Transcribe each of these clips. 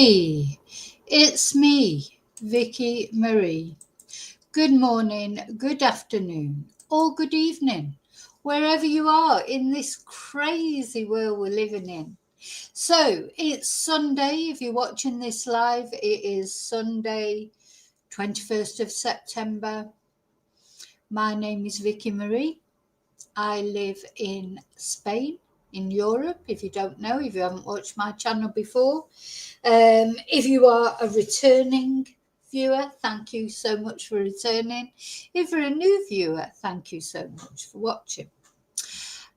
Hey, it's me, Vicky Marie. Good morning, good afternoon, or good evening, wherever you are in this crazy world we're living in. So it's Sunday. If you're watching this live, it is Sunday, 21st of September. My name is Vicky Marie. I live in Spain, in Europe. If you don't know, if you haven't watched my channel before, if you are a returning viewer, thank you so much for returning. If you're a new viewer, thank you so much for watching.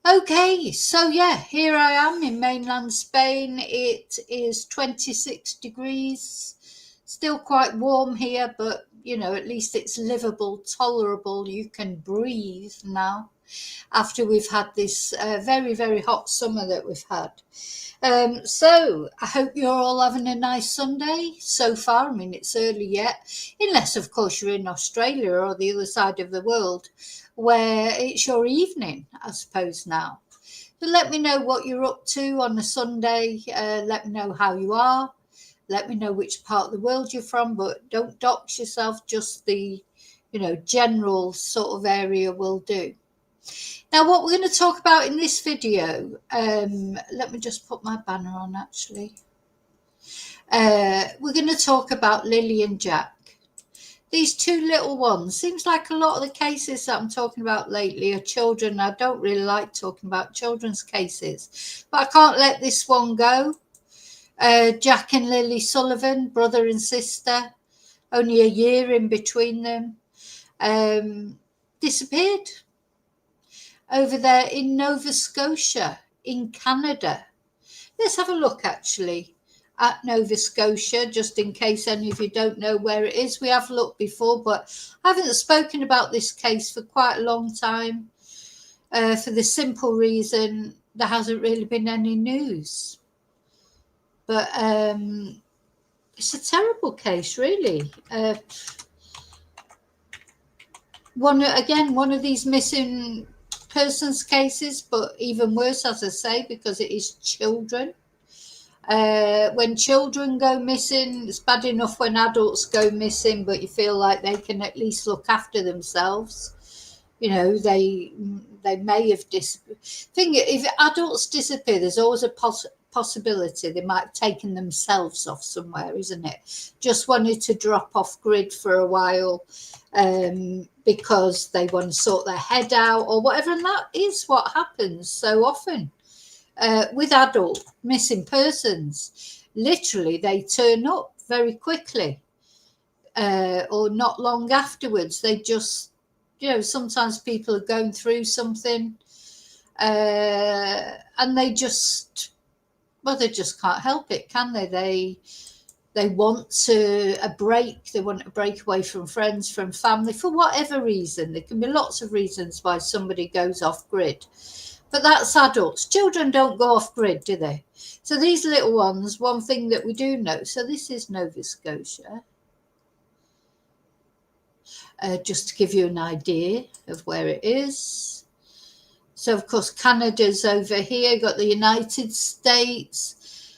Okay, so yeah, here I am in mainland Spain. It is 26 degrees, still quite warm here, but you know, at least it's livable, tolerable. You can breathe now after we've had this very, very hot summer that we've had. So I hope you're all having a nice Sunday so far. I mean, it's early yet, unless of course you're in Australia or the other side of the world where it's your evening, I suppose now. But let me know what you're up to on a Sunday. Let me know how you are. Let me know which part of the world you're from, but don't dox yourself, just the, general sort of area will do. Now, what we're going to talk about in this video, let me just put my banner on actually. We're going to talk about Lily and Jack. These two little ones. Seems like a lot of the cases that I'm talking about lately are children. I don't really like talking about children's cases, but I can't let this one go. Jack and Lilly Sullivan, brother and sister, only a year in between them, disappeared over there in Nova Scotia in Canada. Let's have a look actually at Nova Scotia, just in case any of you don't know where it is. We have looked before, but I haven't spoken about this case for quite a long time, for the simple reason there hasn't really been any news. But it's a terrible case, really. One of these missing persons cases, but even worse, as I say, because it is children. When children go missing, it's bad enough when adults go missing, but you feel like they can at least look after themselves. You know, they may have disappeared. If adults disappear, there's always a possibility they might have taken themselves off somewhere, isn't it? Just wanted to drop off grid for a while, because they want to sort their head out or whatever, and that is what happens so often. With adult missing persons, literally they turn up very quickly, or not long afterwards. They just, sometimes people are going through something, and they just can't help it, can they? They want a break. They want a break away from friends, from family, for whatever reason. There can be lots of reasons why somebody goes off grid. But that's adults. Children don't go off grid, do they? So these little ones, one thing that we do know, so this is Nova Scotia. Just to give you an idea of where it is. So, of course, Canada's over here, got the United States.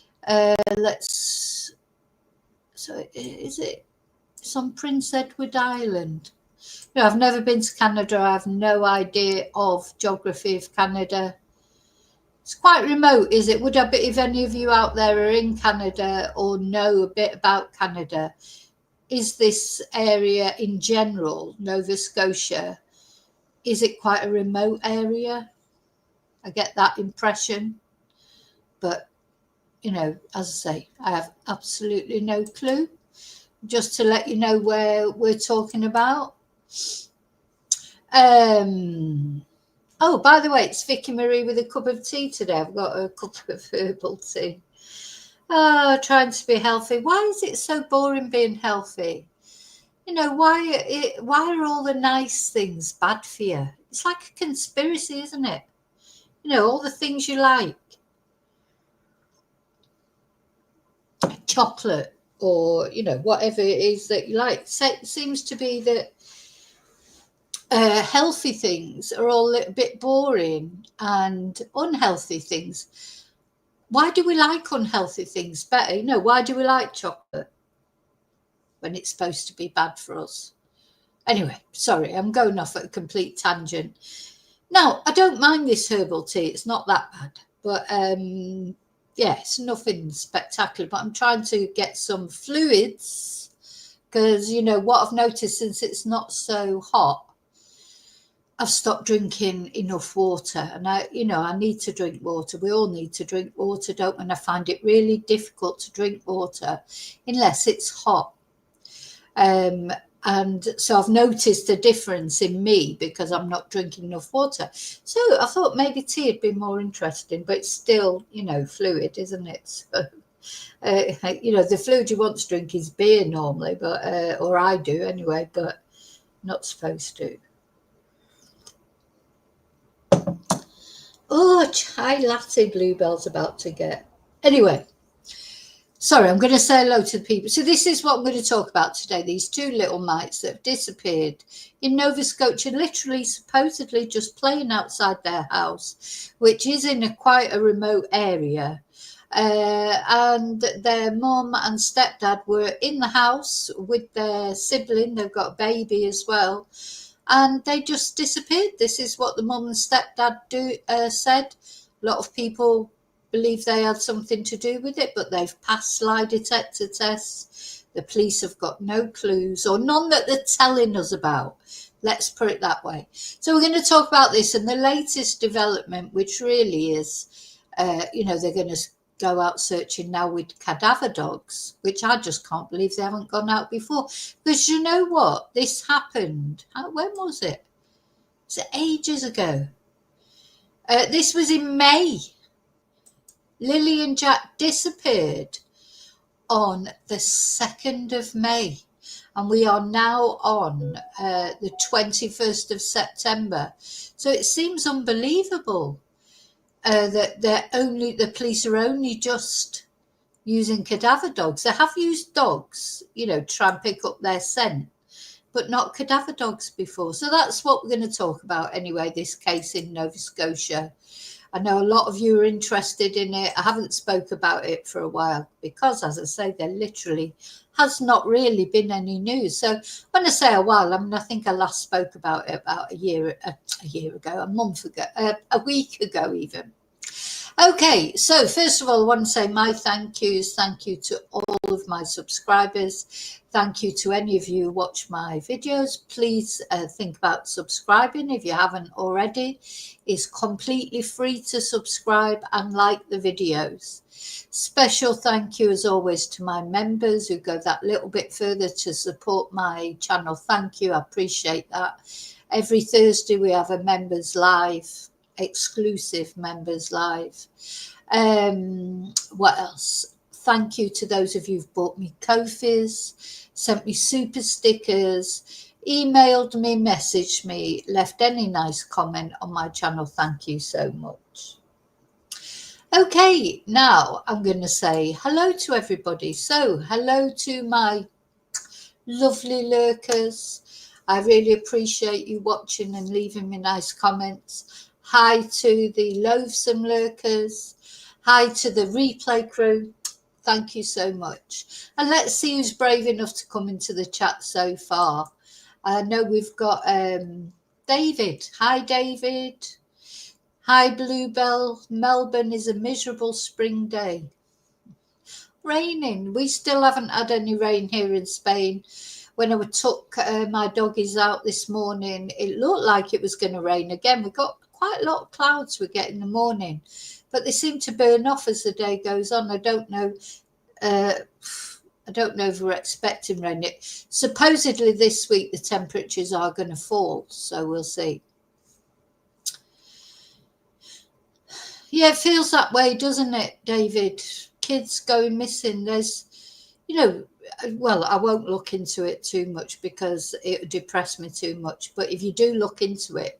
It's on Prince Edward Island. No, I've never been to Canada. I have no idea of geography of Canada. It's quite remote, is it? If any of you out there are in Canada or know a bit about Canada, is this area in general, Nova Scotia, is it quite a remote area? I get that impression. But, as I say, I have absolutely no clue. Just to let you know where we're talking about. Oh, by the way, it's Vicky Marie with a cup of tea today. I've got a cup of herbal tea. Oh, trying to be healthy. Why is it so boring being healthy? Why are all the nice things bad for you? It's like a conspiracy, isn't it? All the things you like. Chocolate or, whatever it is that you like. It seems to be that healthy things are all a little bit boring, and unhealthy things Why do we like unhealthy things better? You know, why do we like chocolate when it's supposed to be bad for us? Anyway, sorry, I'm going off at a complete tangent. Now, I don't mind this herbal tea. It's not that bad. But yeah, it's nothing spectacular. But I'm trying to get some fluids because, you know, what I've noticed since it's not so hot, I've stopped drinking enough water. And I need to drink water. We all need to drink water, don't we? And I find it really difficult to drink water unless it's hot. And so I've noticed a difference in me because I'm not drinking enough water. So I thought maybe tea would be more interesting, but it's still, you know, fluid, isn't it? So, you know, the fluid you want to drink is beer normally, but or I do anyway, but not supposed to. Oh, chai latte Bluebell's about to get. Anyway. Sorry, I'm going to say hello to the people. So this is what I'm going to talk about today. These two little mites that have disappeared in Nova Scotia, literally, supposedly just playing outside their house, which is in quite a remote area. And their mum and stepdad were in the house with their sibling. They've got a baby as well. And they just disappeared. This is what the mum and stepdad said. A lot of people believe they had something to do with it, but they've passed lie detector tests. The police have got no clues, or none that they're telling us about. Let's put it that way. So we're going to talk about this and the latest development, which really is, you know, they're going to go out searching now with cadaver dogs, which I just can't believe they haven't gone out before. Because you know what? This happened. When was it? It's ages ago. This was in May. Lilly and Jack disappeared on the 2nd of May, and we are now on the 21st of September. So it seems unbelievable that the police are only just using cadaver dogs. They have used dogs, you know, try and pick up their scent, but not cadaver dogs before. So that's what we're going to talk about anyway, this case in Nova Scotia. I know a lot of you are interested in it. I haven't spoke about it for a while because, as I say, there literally has not really been any news. So when I say a while, I mean, I think I last spoke about it about a year ago, a month ago, a week ago even. Okay, so first of all, I want to say my thank yous. Thank you to all of my subscribers. Thank you to any of you who watch my videos. Please think about subscribing if you haven't already. It's completely free to subscribe and like the videos. Special thank you, as always, to my members who go that little bit further to support my channel. Thank you. I appreciate that. Every Thursday we have a members live. Exclusive members live. What else? Thank you to those of you who've bought me Ko-fis, sent me super stickers, emailed me, messaged me, left any nice comment on my channel. Thank you so much. Okay, now I'm going to say hello to everybody. So hello to my lovely lurkers. I really appreciate you watching and leaving me nice comments. Hi to the loathsome lurkers. Hi to the replay crew. Thank you so much. And let's see who's brave enough to come into the chat so far. I know we've got David. Hi, David. Hi, Bluebell. Melbourne is a miserable spring day. Raining. We still haven't had any rain here in Spain. When I took my doggies out this morning, it looked like it was going to rain again. We got quite a lot of clouds we get in the morning, but they seem to burn off as the day goes on. I don't know if we're expecting rain. Supposedly this week the temperatures are going to fall, so we'll see. Yeah, it feels that way, doesn't it, David? Kids going missing. There's, you know, well, I won't look into it too much because it would depress me too much. But if you do look into it,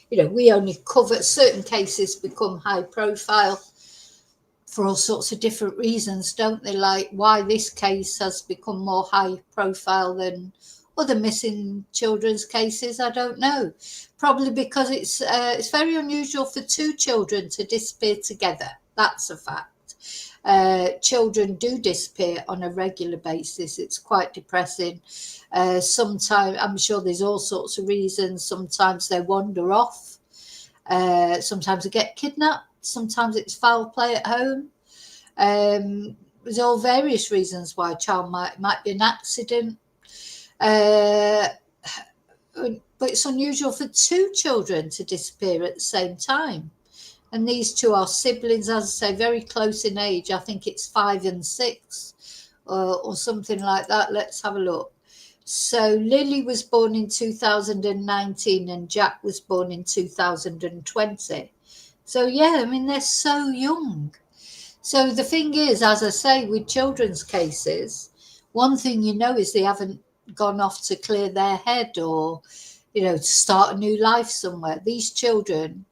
you know, we only cover certain cases become high profile for all sorts of different reasons, don't they? Like why this case has become more high profile than other missing children's cases, I don't know. Probably because it's very unusual for two children to disappear together. That's a fact. children do disappear on a regular basis. It's quite depressing. Sometimes, I'm sure there's all sorts of reasons. Sometimes they wander off. Sometimes they get kidnapped. Sometimes it's foul play at home. There's all various reasons why a child might be an accident. But it's unusual for two children to disappear at the same time. And these two are siblings, as I say, very close in age. I think it's 5 and 6 or something like that. Let's have a look. So Lily was born in 2019 and Jack was born in 2020. So, yeah, I mean, they're so young. So the thing is, as I say, with children's cases, one thing you know is they haven't gone off to clear their head or, to start a new life somewhere. These children,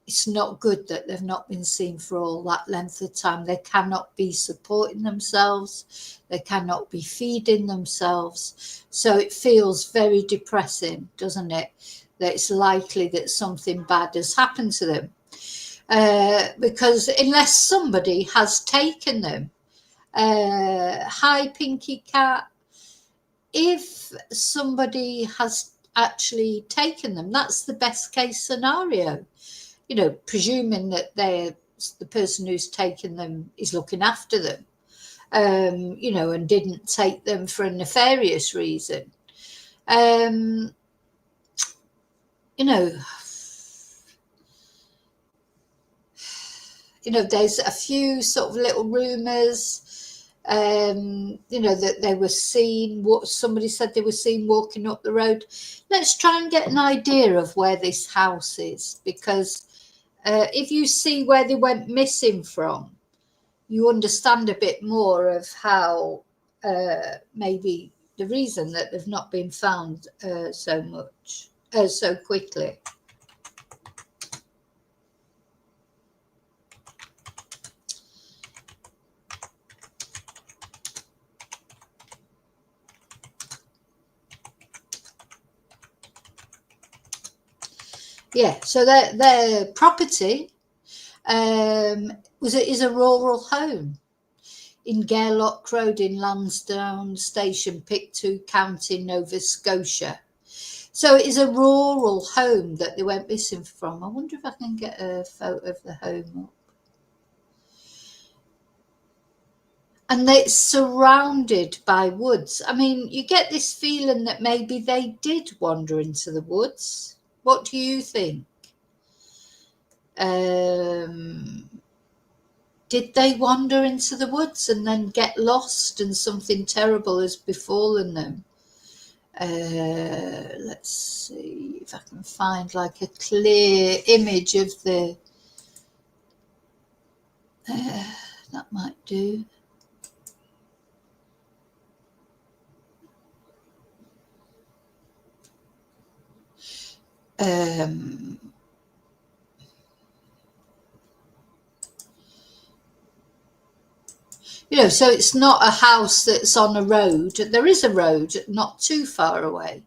it's not good that they've not been seen for all that length of time. They cannot be supporting themselves. They cannot be feeding themselves. So it feels very depressing, doesn't it? That it's likely that something bad has happened to them. Because unless somebody has taken them, hi Pinky Cat, if somebody has actually taken them, that's the best case scenario. Presuming that the person who's taken them is looking after them, and didn't take them for a nefarious reason. There's a few sort of little rumours, that they were seen, somebody said they were seen walking up the road. Let's try and get an idea of where this house is, because if you see where they went missing from, you understand a bit more of how maybe the reason that they've not been found so quickly. Yeah, so their property is a rural home in Gairloch Road in Lansdowne Station, Pictou County, Nova Scotia. So it is a rural home that they went missing from. I wonder if I can get a photo of the home up. And it's surrounded by woods. I mean, you get this feeling that maybe they did wander into the woods. What do you think? Did they wander into the woods and then get lost and something terrible has befallen them? Let's see if I can find like a clear image of the... that might do. So it's not a house that's on a road. There is a road not too far away.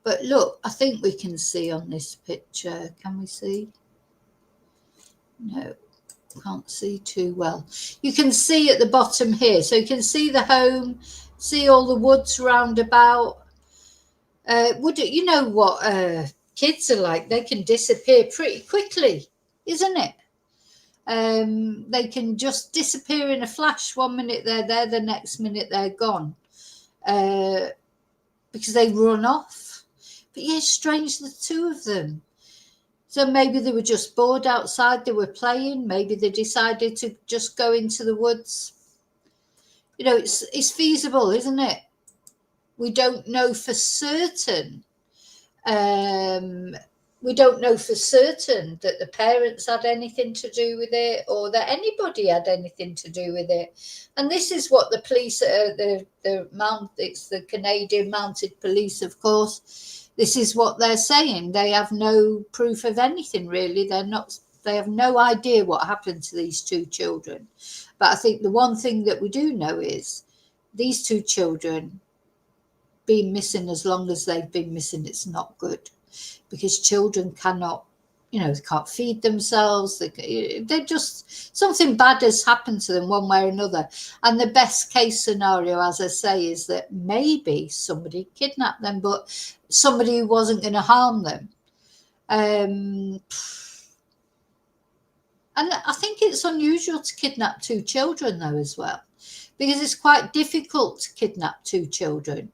But look, I think we can see on this picture. Can we see? No, can't see too well. You can see at the bottom here. So you can see the home, see all the woods round about. You know what kids are like? They can disappear pretty quickly, isn't it? They can just disappear in a flash. 1 minute they're there, the next minute they're gone, because they run off. But yeah, strange, the two of them. So maybe they were just bored outside, they were playing, maybe they decided to just go into the woods. It's feasible, isn't it? We don't know for certain. We don't know for certain that the parents had anything to do with it or that anybody had anything to do with it. And this is what the police, it's the Canadian Mounted Police, of course. This is what they're saying. They have no proof of anything, really. They have no idea what happened to these two children. But I think the one thing that we do know is these two children being missing as long as they've been missing, it's not good. Because children cannot you know, they can't feed themselves. They're just, something bad has happened to them one way or another. And the best case scenario, as I say, is that maybe somebody kidnapped them, but somebody who wasn't going to harm them. And I think it's unusual to kidnap 2 children, though, as well, because it's quite difficult to kidnap 2 children.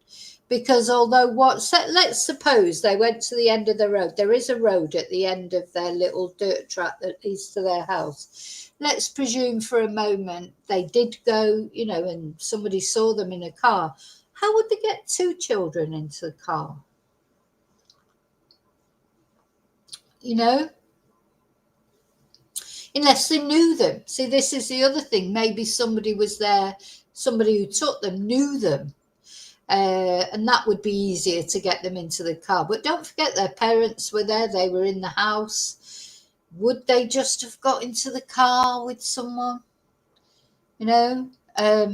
Because although let's suppose they went to the end of the road. There is a road at the end of their little dirt track that leads to their house. Let's presume for a moment they did go, you know, and somebody saw them in a car. How would they get 2 children into the car? You know? Unless they knew them. See, this is the other thing. Maybe somebody was there, somebody who took them knew them. And that would be easier to get them into the car. But don't forget, their parents were there. They were in the house. Would they just have got into the car with someone? You know? I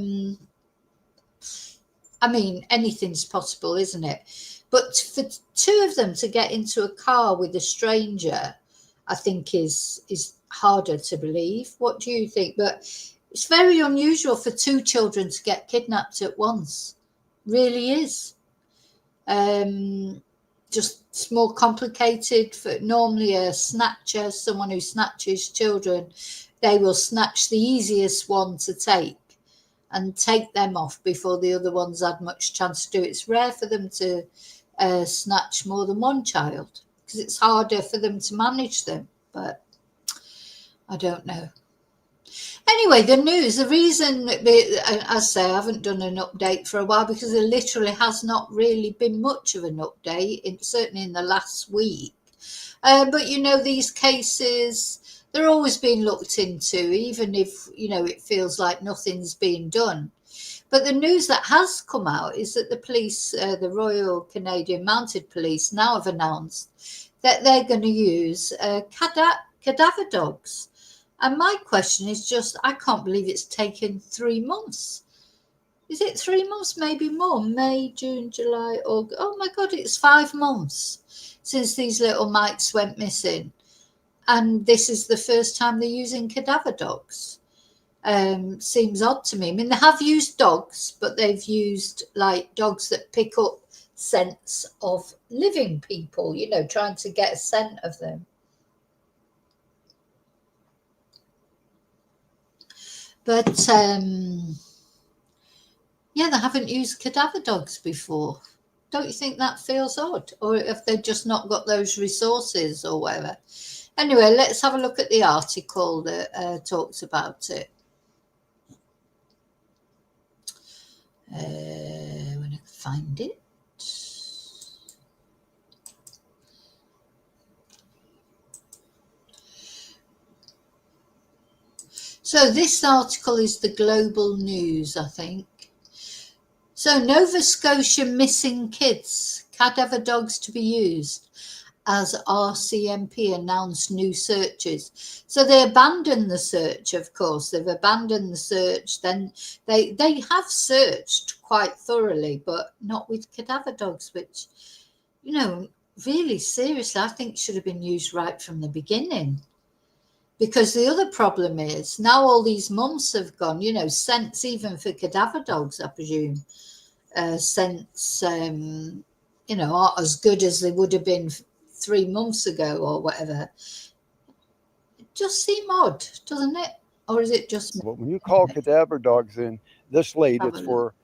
mean, anything's possible, isn't it? But for 2 of them to get into a car with a stranger, I think is harder to believe. What do you think? But it's very unusual for 2 children to get kidnapped at once. Really is. Just it's more complicated. For normally a snatcher, someone who snatches children, they will snatch the easiest one to take and take them off before the other ones had much chance to do it. It's rare for them to snatch more than 1 child because it's harder for them to manage them. But I don't know. Anyway, the news, the reason, as I say, I haven't done an update for a while because there literally has not really been much of an update, certainly in the last week. But, you know, these cases, they're always being looked into, even if, you know, it feels like nothing's being done. But the news that has come out is that the police, the Royal Canadian Mounted Police, now have announced that they're going to use cadaver dogs. And my question is just, I can't believe it's taken 3 months. Is it 3 months, maybe more? May, June, July, August. Oh my God, it's 5 months since these little mites went missing. And this is the first time they're using cadaver dogs. Seems odd to me. I mean, they have used dogs, but they've used like dogs that pick up scents of living people, you know, trying to get a scent of them. But, yeah, they haven't used cadaver dogs before. Don't you think that feels odd? Or if they've just not got those resources or whatever. Anyway, let's have a look at the article that talks about it. When I can find it. So this article is the Global News, I think. So Nova Scotia missing kids, cadaver dogs to be used as RCMP announced new searches. So they abandoned the search, of course. They've abandoned the search. Then they have searched quite thoroughly, but not with cadaver dogs, which, you know, really seriously, I think should have been used right from the beginning. Because the other problem is now all these months have gone, you know, scents even for cadaver dogs, I presume, scents, you know, aren't as good as they would have been 3 months ago or whatever. It just seems odd, doesn't it? Or is it just me? But when you call cadaver dogs in this late, it's for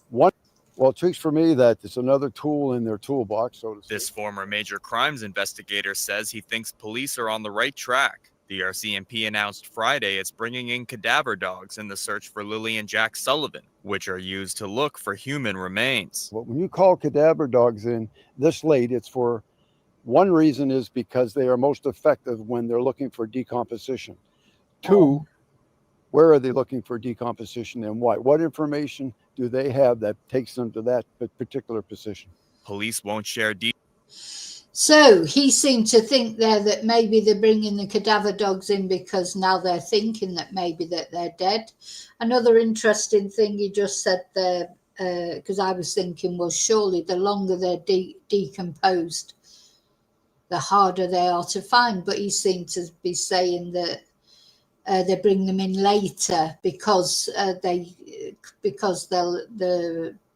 one. Well, it speaks for me that it's another tool in their toolbox, so to speak. This former major crimes investigator says he thinks police are on the right track. The RCMP announced Friday it's bringing in cadaver dogs in the search for Lilly and Jack Sullivan, which are used to look for human remains. But when you call cadaver dogs in this late, it's for one reason is because they are most effective when they're looking for decomposition. 2, where are they looking for decomposition and why? What information do they have that takes them to that particular position? Police won't share details. So he seemed to think there that maybe they're bringing the cadaver dogs in because now they're thinking that maybe that they're dead. Another interesting thing he just said there, because I was thinking, well, surely the longer they're decomposed, the harder they are to find. But he seemed to be saying that they bring them in later because the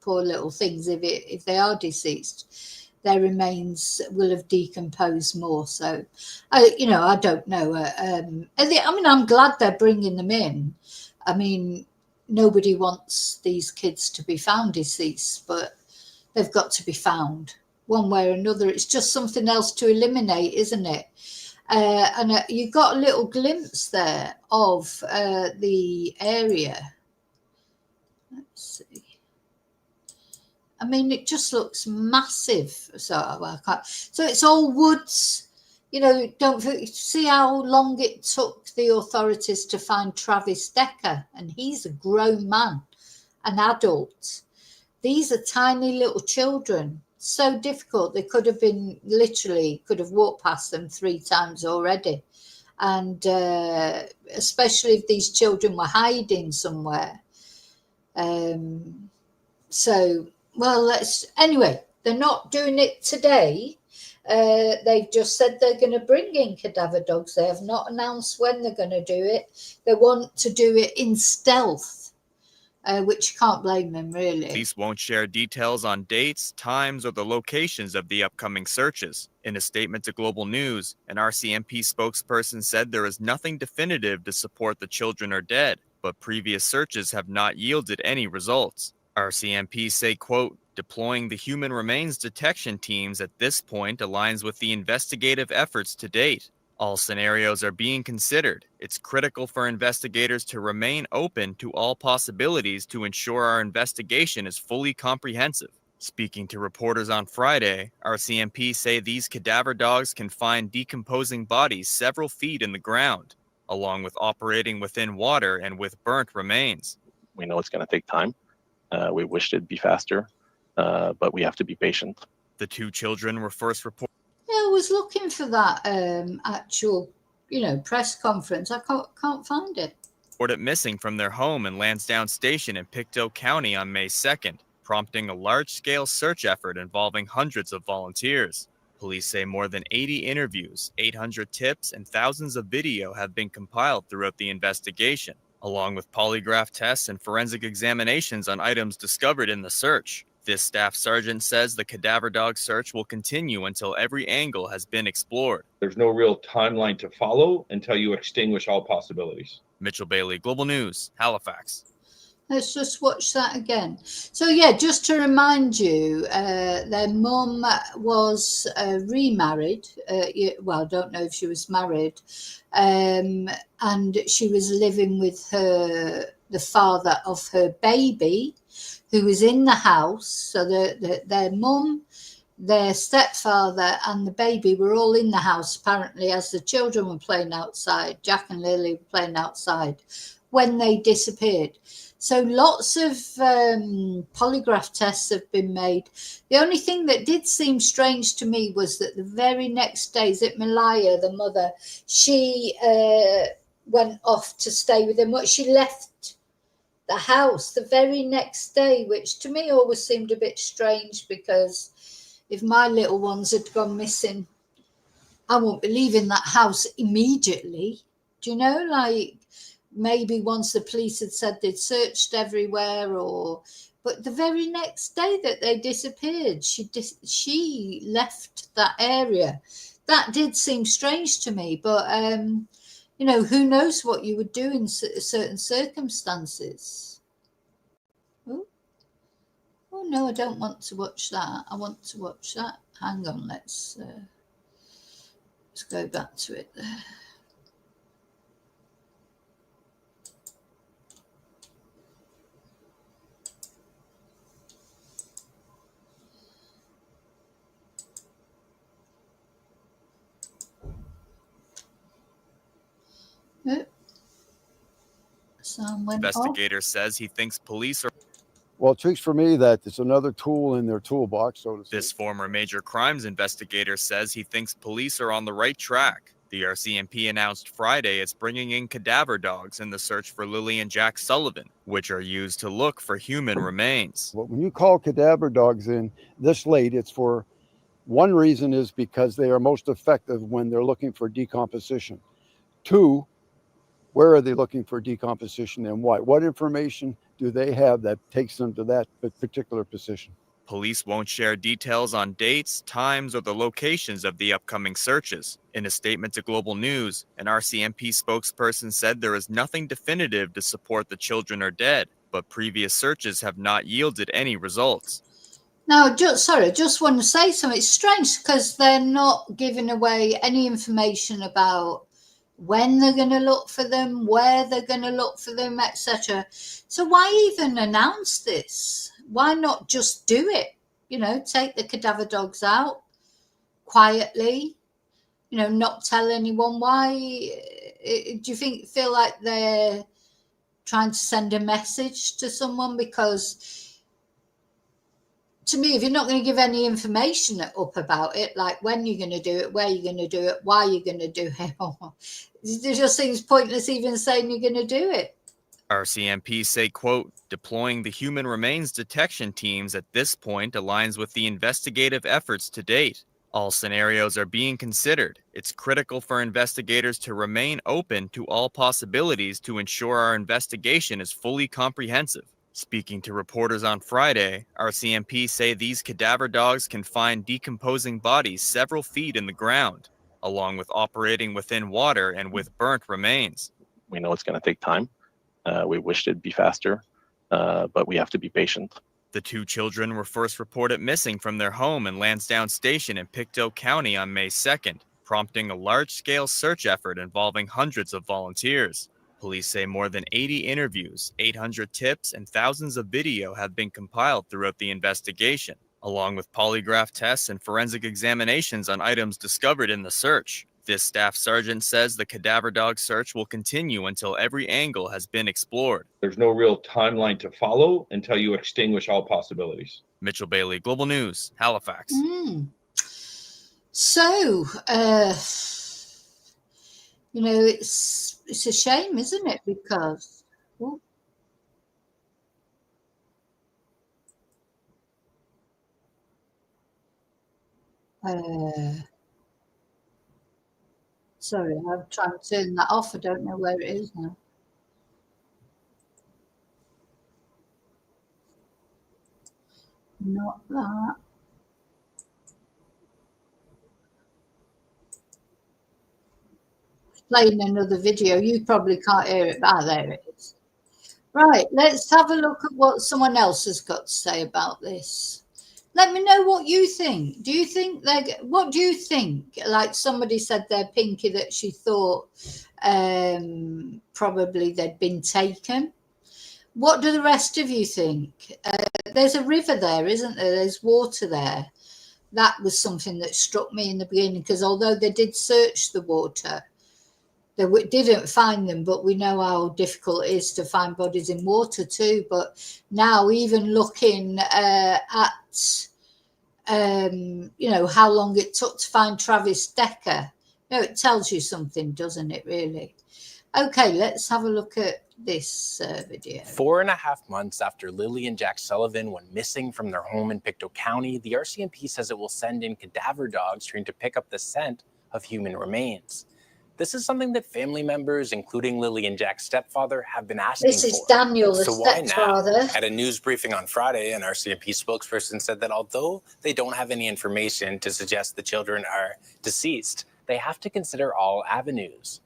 poor little things, if they are deceased, their remains will have decomposed more. So, I don't know. I'm glad they're bringing them in. I mean, nobody wants these kids to be found deceased, but they've got to be found one way or another. It's just something else to eliminate, isn't it? And you got a little glimpse there of the area. Let's see. I mean, it just looks massive. So it's all woods. Don't see how long it took the authorities to find Travis Decker, and he's a grown man, an adult. These are tiny little children. So difficult. They could have walked past them 3 times already. And especially if these children were hiding somewhere. Anyway, they're not doing it today. They've just said they're going to bring in cadaver dogs. They have not announced when they're going to do it. They want to do it in stealth, which you can't blame them, really. Police won't share details on dates, times, or the locations of the upcoming searches. In a statement to Global News, an RCMP spokesperson said there is nothing definitive to support the children are dead, but previous searches have not yielded any results. RCMP say, quote, deploying the human remains detection teams at this point aligns with the investigative efforts to date. All scenarios are being considered. It's critical for investigators to remain open to all possibilities to ensure our investigation is fully comprehensive. Speaking to reporters on Friday, RCMP say these cadaver dogs can find decomposing bodies several feet in the ground, along with operating within water and with burnt remains. We know it's going to take time. We wish it'd be faster, but we have to be patient. The 2 children were first reported. Yeah, I was looking for that actual, press conference. I can't find it. Reported missing from their home in Lansdowne Station in Pictou County on May 2nd, prompting a large-scale search effort involving hundreds of volunteers. Police say more than 80 interviews, 800 tips, and thousands of video have been compiled throughout the investigation, along with polygraph tests and forensic examinations on items discovered in the search. This staff sergeant says the cadaver dog search will continue until every angle has been explored. There's no real timeline to follow until you extinguish all possibilities. Mitchell Bailey, Global News, Halifax. Let's just watch that again. So, yeah, just to remind you, their mum was remarried. I don't know if she was married. And she was living with the father of her baby, who was in the house. So their mum, their stepfather and the baby were all in the house, apparently, as the children were playing outside. Jack and Lily were playing outside when they disappeared. So lots of polygraph tests have been made. The only thing that did seem strange to me was that the very next day, is it Malaya, the mother, she went off to stay with them. She left the house the very next day, which to me always seemed a bit strange, because if my little ones had gone missing, I won't be leaving that house immediately. Do you know, maybe once the police had said they'd searched everywhere, but the very next day that they disappeared, she left that area. That did seem strange to me, but who knows what you would do in certain circumstances. Oh no, I don't want to watch that. I want to watch that. Hang on, let's go back to it there. Investigator says he thinks police are... Well, it speaks for me that it's another tool in their toolbox, so to speak. This former major crimes investigator says he thinks police are on the right track. The RCMP announced Friday it's bringing in cadaver dogs in the search for Lilly and Jack Sullivan, which are used to look for human remains. Well, when you call cadaver dogs in this late, it's for One reason is because they are most effective when they're looking for decomposition. 2, where are they looking for decomposition and why? What information do they have that takes them to that particular position? Police won't share details on dates, times, or the locations of the upcoming searches. In a statement to Global News, an RCMP spokesperson said there is nothing definitive to support the children are dead, but previous searches have not yielded any results. Now, just want to say something. It's strange because they're not giving away any information about when they're going to look for them, where they're going to look for them, etc. So why even announce this? Why not just do it? Take the cadaver dogs out quietly, not tell anyone. Why do you feel like they're trying to send a message to someone? Because to me, if you're not going to give any information up about it, like when you're going to do it, where you're going to do it, why you're going to do it, it just seems pointless even saying you're going to do it. RCMP say, quote, deploying the human remains detection teams at this point aligns with the investigative efforts to date. All scenarios are being considered. It's critical for investigators to remain open to all possibilities to ensure our investigation is fully comprehensive. Speaking to reporters on Friday, RCMP say these cadaver dogs can find decomposing bodies several feet in the ground, along with operating within water and with burnt remains. We know it's going to take time. We wished it'd be faster, but we have to be patient. The 2 children were first reported missing from their home in Lansdowne Station in Pictou County on May 2nd, prompting a large-scale search effort involving hundreds of volunteers. Police say more than 80 interviews, 800 tips, and thousands of video have been compiled throughout the investigation, along with polygraph tests and forensic examinations on items discovered in the search. This staff sergeant says the cadaver dog search will continue until every angle has been explored. There's no real timeline to follow until you extinguish all possibilities. Mitchell Bailey, Global News, Halifax. So, it's a shame, isn't it? Because sorry, I'm trying to turn that off. I don't know where it is now. Not that. Playing another video. You probably can't hear it. There it is. Right, let's have a look at what someone else has got to say about this. Let me know what you think. What do you think? Like somebody said there, Pinky, that she thought probably they'd been taken. What do the rest of you think? There's a river there, isn't there? There's water there. That was something that struck me in the beginning, because although they did search the water, they didn't find them, but we know how difficult it is to find bodies in water too. But now even looking at, how long it took to find Travis Decker, it tells you something, doesn't it, really? Okay, let's have a look at this video. 4.5 months after Lilly and Jack Sullivan went missing from their home in Pictou County, the RCMP says it will send in cadaver dogs trained to pick up the scent of human remains. This is something that family members, including Lilly and Jack's stepfather, have been asking for. This is Daniel, the stepfather. At a news briefing on Friday, an RCMP spokesperson said that although they don't have any information to suggest the children are deceased, they have to consider all avenues.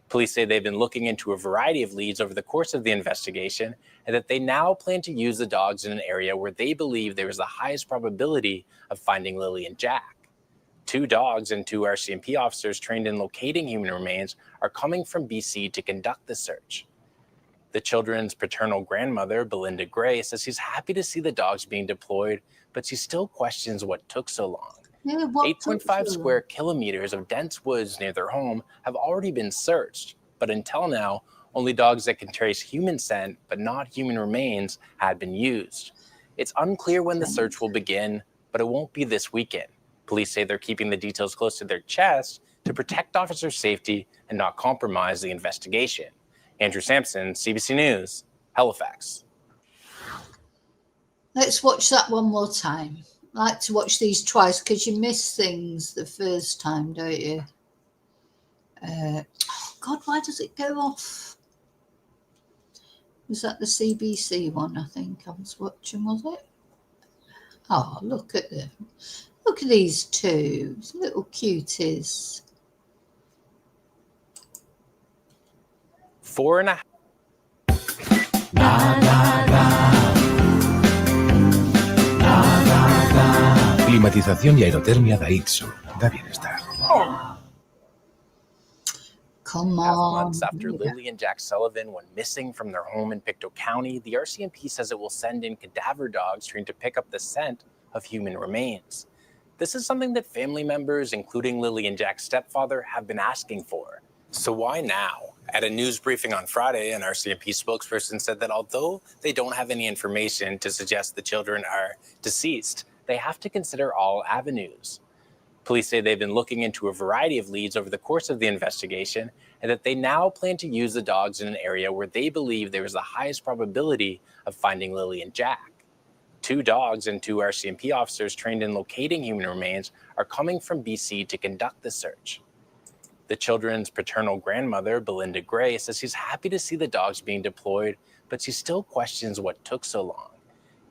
Police say they've been looking into a variety of leads over the course of the investigation, and that they now plan to use the dogs in an area where they believe there is the highest probability of finding Lilly and Jack. 2 dogs and 2 RCMP officers trained in locating human remains are coming from BC to conduct the search. The children's paternal grandmother, Belinda Gray, says she's happy to see the dogs being deployed, but she still questions what took so long. 8.5 square kilometers of dense woods near their home have already been searched, but until now, only dogs that can trace human scent but not human remains had been used. It's unclear when the search will begin, but it won't be this weekend. Police say they're keeping the details close to their chest to protect officers' safety and not compromise the investigation. Andrew Sampson, CBC News, Halifax. Let's watch that one more time. like to watch these twice because you miss things the first time, don't you? Oh God, why does it go off? Was that the CBC one? I think I was watching, was it? Oh, look at them. Look at these two little cuties. 4.5. Climatización y aerotermia da Itsu. Da bienestar. Come Half on. months after Lilly and Jack Sullivan went missing from their home in Pictou County, the RCMP says it will send in cadaver dogs trained to pick up the scent of human remains. This is something that family members, including Lilly and Jack's stepfather, have been asking for. So why now? At a news briefing on Friday, an RCMP spokesperson said that although they don't have any information to suggest the children are deceased, they have to consider all avenues. Police say they've been looking into a variety of leads over the course of the investigation, and that they now plan to use the dogs in an area where they believe there is the highest probability of finding Lilly and Jack. 2 dogs and 2 RCMP officers trained in locating human remains are coming from BC to conduct the search. The children's paternal grandmother, Belinda Gray, says she's happy to see the dogs being deployed, but she still questions what took so long.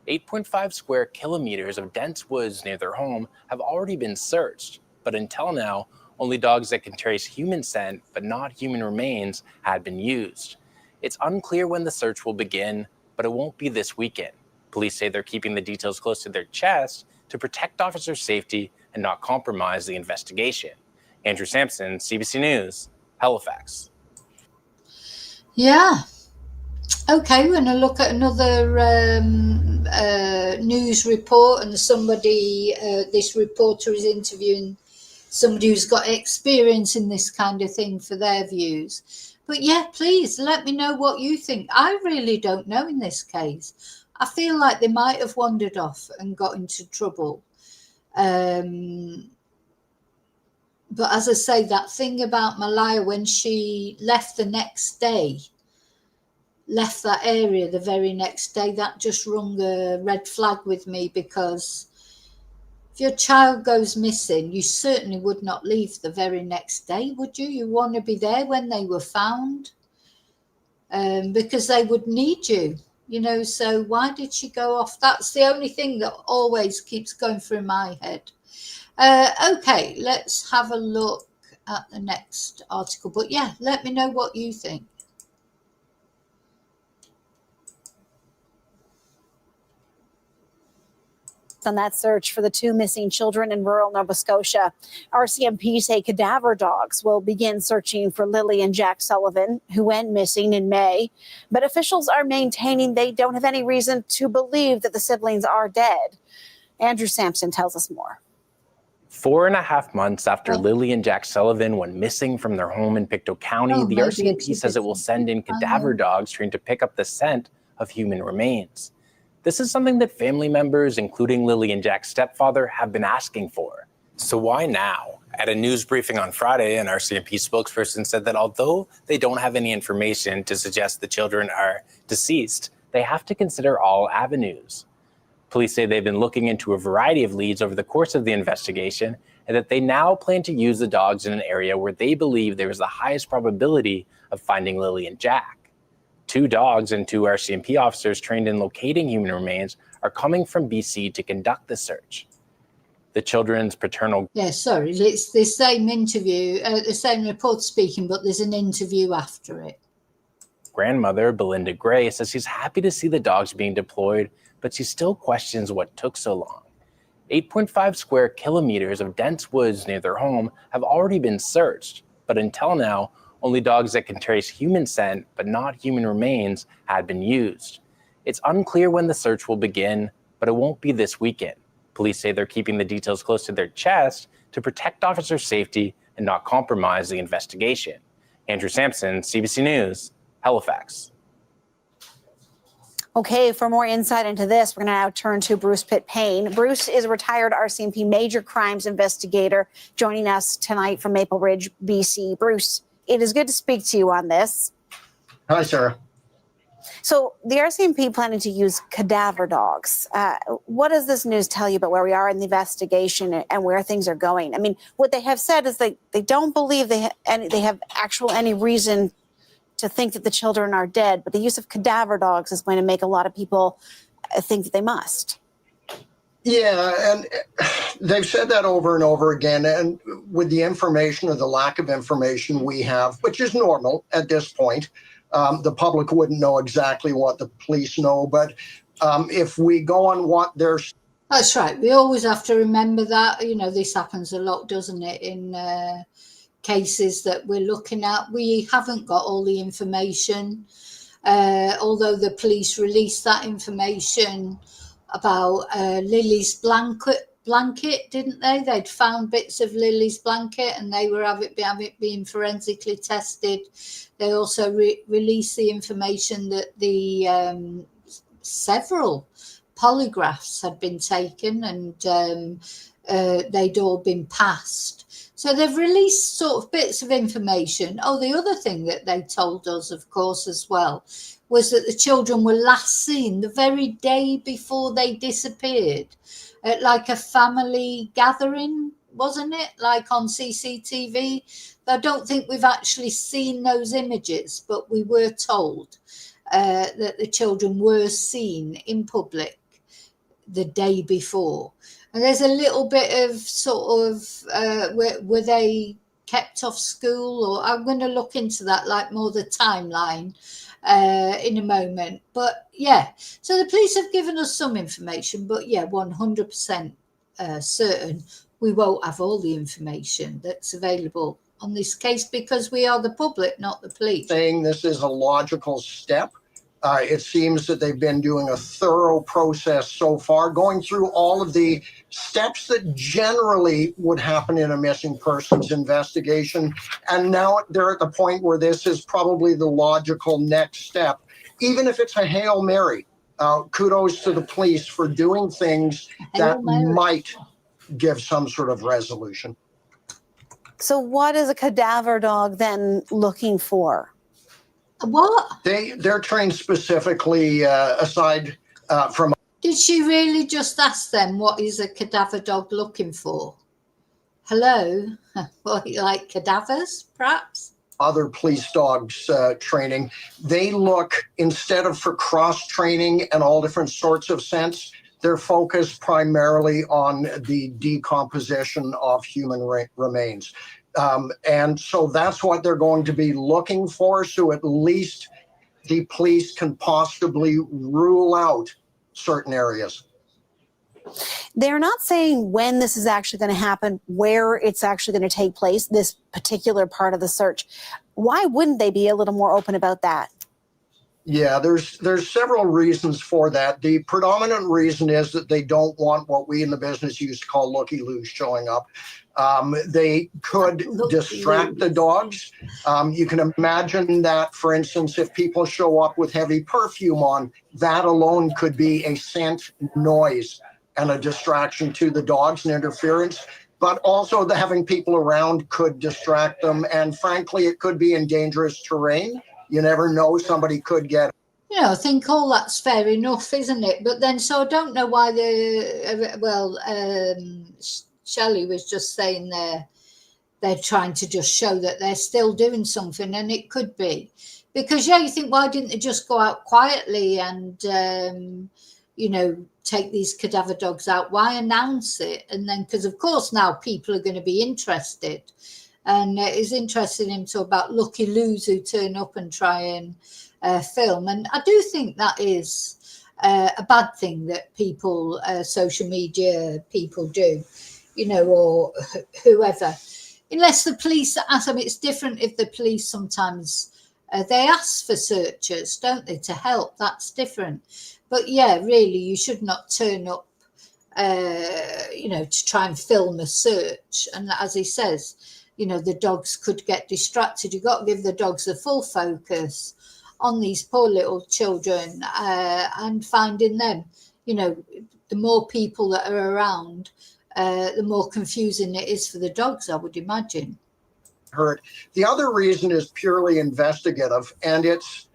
8.5 square kilometers of dense woods near their home have already been searched, but until now, only dogs that can trace human scent but not human remains had been used. It's unclear when the search will begin, but it won't be this weekend. Police say they're keeping the details close to their chest to protect officer safety and not compromise the investigation. Andrew Sampson, CBC News, Halifax. Yeah. Okay, we're going to look at another news report, and somebody, this reporter is interviewing somebody who's got experience in this kind of thing for their views. But yeah, please let me know what you think. I really don't know in this case. I feel like they might have wandered off and got into trouble. But as I say, that thing about Malaya, when she left the next day, left that area the very next day, that just rung a red flag with me, because if your child goes missing, you certainly would not leave the very next day, would you? You want to be there when they were found, because they would need you, you know. So why did she go off? That's the only thing that always keeps going through my head. Okay, let's have a look at the next article. But yeah, let me know what you think. On that search for the 2 missing children in rural Nova Scotia. RCMP say cadaver dogs will begin searching for Lilly and Jack Sullivan, who went missing in May. But officials are maintaining they don't have any reason to believe that the siblings are dead. Andrew Sampson tells us more. 4.5 months after Lilly and Jack Sullivan went missing from their home in Pictou County, the RCMP says it will send in cadaver dogs trained to pick up the scent of human remains. This is something that family members, including Lilly and Jack's stepfather, have been asking for. So why now? At a news briefing on Friday, an RCMP spokesperson said that although they don't have any information to suggest the children are deceased, they have to consider all avenues. Police say they've been looking into a variety of leads over the course of the investigation, and that they now plan to use the dogs in an area where they believe there is the highest probability of finding Lilly and Jack. 2 dogs and 2 RCMP officers trained in locating human remains are coming from BC to conduct the search. The children's paternal... Yeah, sorry, it's the same interview, the same report speaking, but there's an interview after it. Grandmother, Belinda Gray, says she's happy to see the dogs being deployed, but she still questions what took so long. 8.5 square kilometers of dense woods near their home have already been searched, but until now, only dogs that can trace human scent but not human remains had been used. It's unclear when the search will begin, but it won't be this weekend. Police say they're keeping the details close to their chest to protect officer safety and not compromise the investigation. Andrew Sampson, CBC News, Halifax. Okay, for more insight into this, we're going to now turn to Bruce Pitt-Payne. Bruce is a retired RCMP major crimes investigator, joining us tonight from Maple Ridge, BC. Bruce, it is good to speak to you on this. Hi, Sarah. So the RCMP planning to use cadaver dogs. What does this news tell you about where we are in the investigation and where things are going? I mean, what they have said is they don't believe they have any reason to think that the children are dead, but the use of cadaver dogs is going to make a lot of people think that they must. Yeah, and they've said that over and over again. And with the information or the lack of information we have, which is normal at this point, the public wouldn't know exactly what the police know. But if we go on what they're... That's right. We always have to remember that. You know, this happens a lot, doesn't it, in cases that we're looking at. We haven't got all the information, although the police released that information about Lily's blanket, didn't they? They'd found bits of Lily's blanket and they were have it being forensically tested. They also released the information that the several polygraphs had been taken and they'd all been passed. So they've released sort of bits of information. Oh, the other thing that they told us, of course, as well, was that the children were last seen the very day before they disappeared at like a family gathering, wasn't it? Like on CCTV. I don't think we've actually seen those images, but we were told that the children were seen in public the day before. And there's a little bit of sort of, were they kept off school? Or I'm going to look into that, like more the timeline in a moment. But yeah, so the police have given us some information, but yeah, 100% certain we won't have all the information that's available on this case because we are the public, not the police. Saying this is a logical step. It seems that they've been doing a thorough process so far, going through all of the steps that generally would happen in a missing persons investigation. And now they're at the point where this is probably the logical next step, even if it's a Hail Mary. Kudos to the police for doing things that might give some sort of resolution. So what is a cadaver dog then looking for? What? They're trained specifically aside from... Did she really just ask them what is a cadaver dog looking for? Hello? What, like cadavers, perhaps? Other police dogs training. They look, instead of for cross-training and all different sorts of scents, they're focused primarily on the decomposition of human remains. And so that's what they're going to be looking for. So at least the police can possibly rule out certain areas. They're not saying when this is actually going to happen, where it's actually going to take place, this particular part of the search. Why wouldn't they be a little more open about that? Yeah, there's several reasons for that. The predominant reason is that they don't want what we in the business used to call looky-loos showing up. They could distract the dogs. You can imagine that, for instance, if people show up with heavy perfume on, that alone could be a scent noise and a distraction to the dogs and interference. But also having people around could distract them. And frankly, it could be in dangerous terrain. You never know, somebody could get... You know, I think all that's fair enough, isn't it? But then, so I don't know why Shelley was just saying they're trying to just show that they're still doing something, and it could be. Because, yeah, you think, why didn't they just go out quietly and, you know, take these cadaver dogs out? Why announce it? And then, because, of course, now people are going to be interested. And it's interesting him talk about looky-loos who turn up and try and film. And I do think that is a bad thing that people, social media people do, you know, or whoever. Unless the police ask them, it's different if the police sometimes, they ask for searchers, don't they, to help. That's different. But yeah, really, you should not turn up, you know, to try and film a search. And as he says, you know, the dogs could get distracted. You've got to give the dogs the full focus on these poor little children and finding them. You know, the more people that are around, the more confusing it is for the dogs, I would imagine. Hurt. The other reason is purely investigative, and it's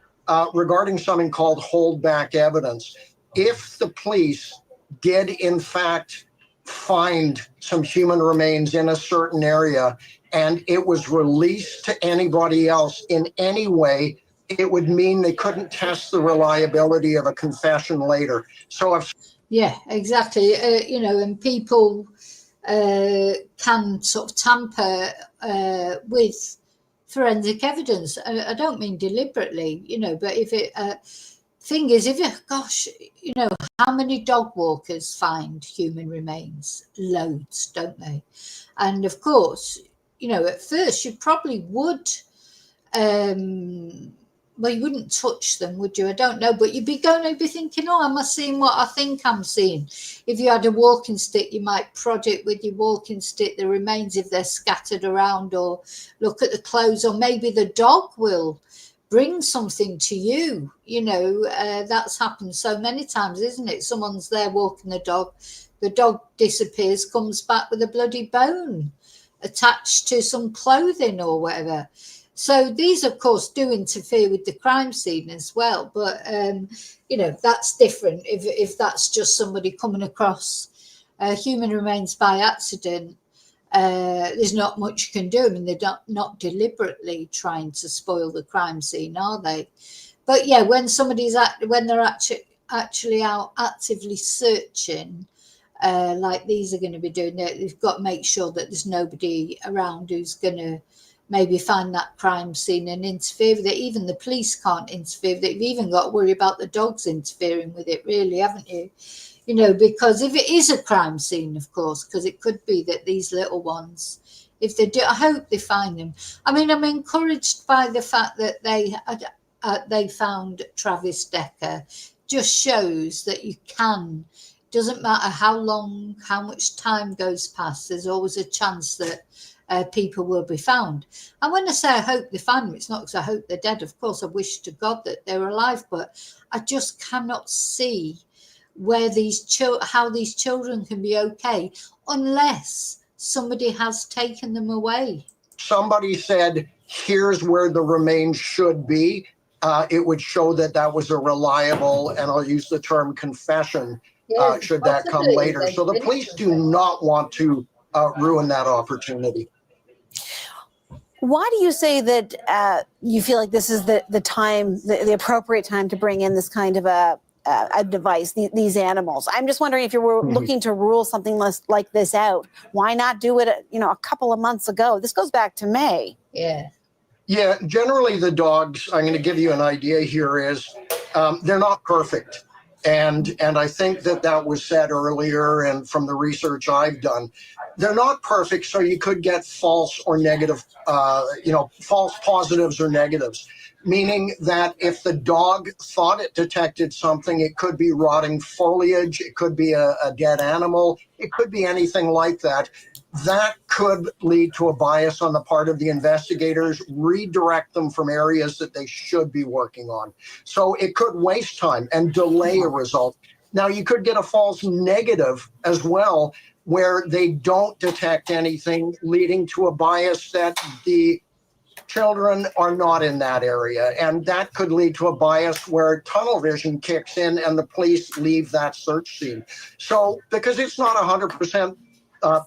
regarding something called holdback evidence. If the police did in fact find some human remains in a certain area and it was released to anybody else in any way, it would mean they couldn't test the reliability of a confession later. So if yeah, exactly, and people can sort of tamper with forensic evidence. I don't mean deliberately, but if it thing is, how many dog walkers find human remains? Loads, don't they? And of course, at first you probably would, you wouldn't touch them, would you? I don't know, but you'd be thinking, oh, am I seeing what I think I'm seeing? If you had a walking stick, you might prod it with your walking stick, the remains, if they're scattered around, or look at the clothes, or maybe the dog will bring something to you. That's happened so many times, isn't it? Someone's there walking the dog disappears, comes back with a bloody bone attached to some clothing or whatever. So these, of course, do interfere with the crime scene as well. But, that's different. If that's just somebody coming across human remains by accident, there's not much you can do. I mean, they're not deliberately trying to spoil the crime scene, are they? But yeah, when they're actually out actively searching, like these are going to be doing, they've got to make sure that there's nobody around who's going to maybe find that crime scene and interfere with it. Even the police can't interfere with it. You've even got to worry about the dogs interfering with it, really, haven't you? Because if it is a crime scene, of course, because it could be that these little ones, if they do, I hope they find them. I mean, I'm encouraged by the fact that they found Travis Decker. Just shows that you can, doesn't matter how long, how much time goes past, there's always a chance that people will be found. And when I say I hope they find them, it's not because I hope they're dead. Of course, I wish to God that they were alive, but I just cannot see where how these children can be okay unless somebody has taken them away. Somebody said, here's where the remains should be. It would show that was a reliable, and I'll use the term confession, should that come later. So the police do not want to ruin that opportunity. Why do you say that you feel like this is the time, the appropriate time to bring in this kind of a device, these animals? I'm just wondering if you were looking to rule something like this out, why not do it, a couple of months ago? This goes back to May. Yeah, generally the dogs, I'm going to give you an idea here, is they're not perfect. And I think that was said earlier, and from the research I've done, they're not perfect. So you could get false or negative, false positives or negatives, meaning that if the dog thought it detected something, it could be rotting foliage, it could be a dead animal, it could be anything like that. That could lead to a bias on the part of the investigators, redirect them from areas that they should be working on. So it could waste time and delay a result. Now, you could get a false negative as well, where they don't detect anything, leading to a bias that the children are not in that area. And that could lead to a bias where tunnel vision kicks in and the police leave that search scene. So because it's not 100%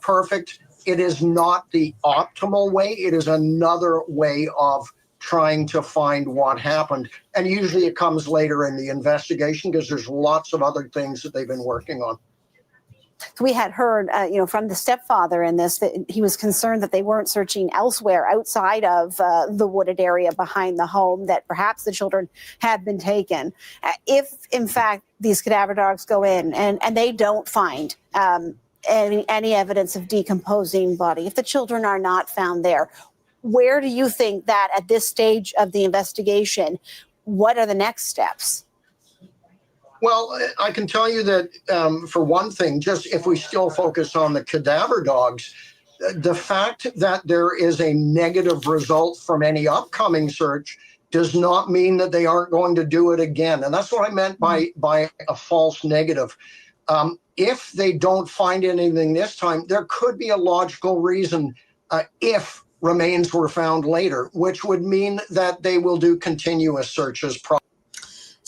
perfect, it is not the optimal way. It is another way of trying to find what happened. And usually it comes later in the investigation because there's lots of other things that they've been working on. We had heard, from the stepfather in this, that he was concerned that they weren't searching elsewhere outside of the wooded area behind the home, that perhaps the children had been taken. If, in fact, these cadaver dogs go in and they don't find any evidence of decomposing body, if the children are not found there, where do you think that at this stage of the investigation, what are the next steps? Well, I can tell you that, for one thing, just if we still focus on the cadaver dogs, the fact that there is a negative result from any upcoming search does not mean that they aren't going to do it again. And that's what I meant by a false negative. If they don't find anything this time, there could be a logical reason if remains were found later, which would mean that they will do continuous searches.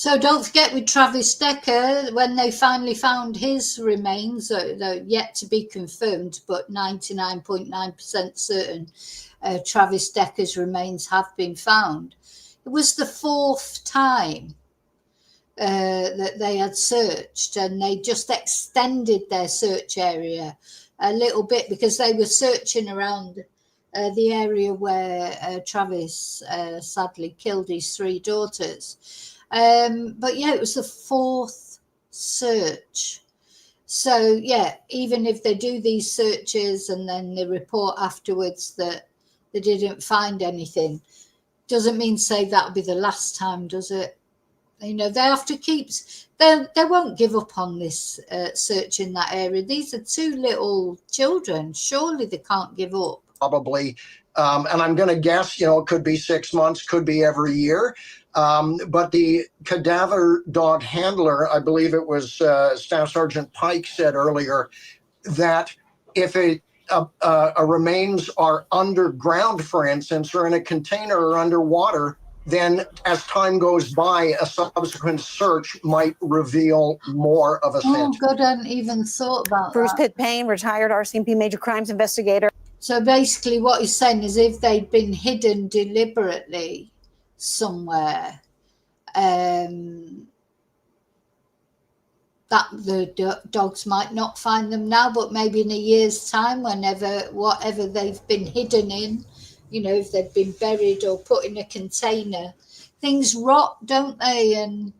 So don't forget with Travis Decker, when they finally found his remains, though yet to be confirmed, but 99.9% certain, Travis Decker's remains have been found. It was the 4th time that they had searched, and they just extended their search area a little bit because they were searching around the area where Travis sadly killed his 3 daughters. But yeah, it was the 4th search. So yeah, even if they do these searches and then they report afterwards that they didn't find anything, doesn't mean say that'll be the last time, does it? You know, they have to keep, they won't give up on this search in that area. These are 2 little children. Surely they can't give up. Probably. And I'm going to guess, you know, it could be 6 months, could be every year. But the cadaver dog handler, I believe it was Staff Sergeant Pike said earlier, that if remains are underground, for instance, or in a container or underwater, then as time goes by, a subsequent search might reveal more of a scent. Oh, God, I hadn't even thought about Bruce that. Pitt Payne, retired RCMP major crimes investigator. So basically what he's saying is if they'd been hidden deliberately somewhere, that the dogs might not find them now, but maybe in a year's time, whatever they've been hidden in, you know, if they've been buried or put in a container, things rot, don't they? And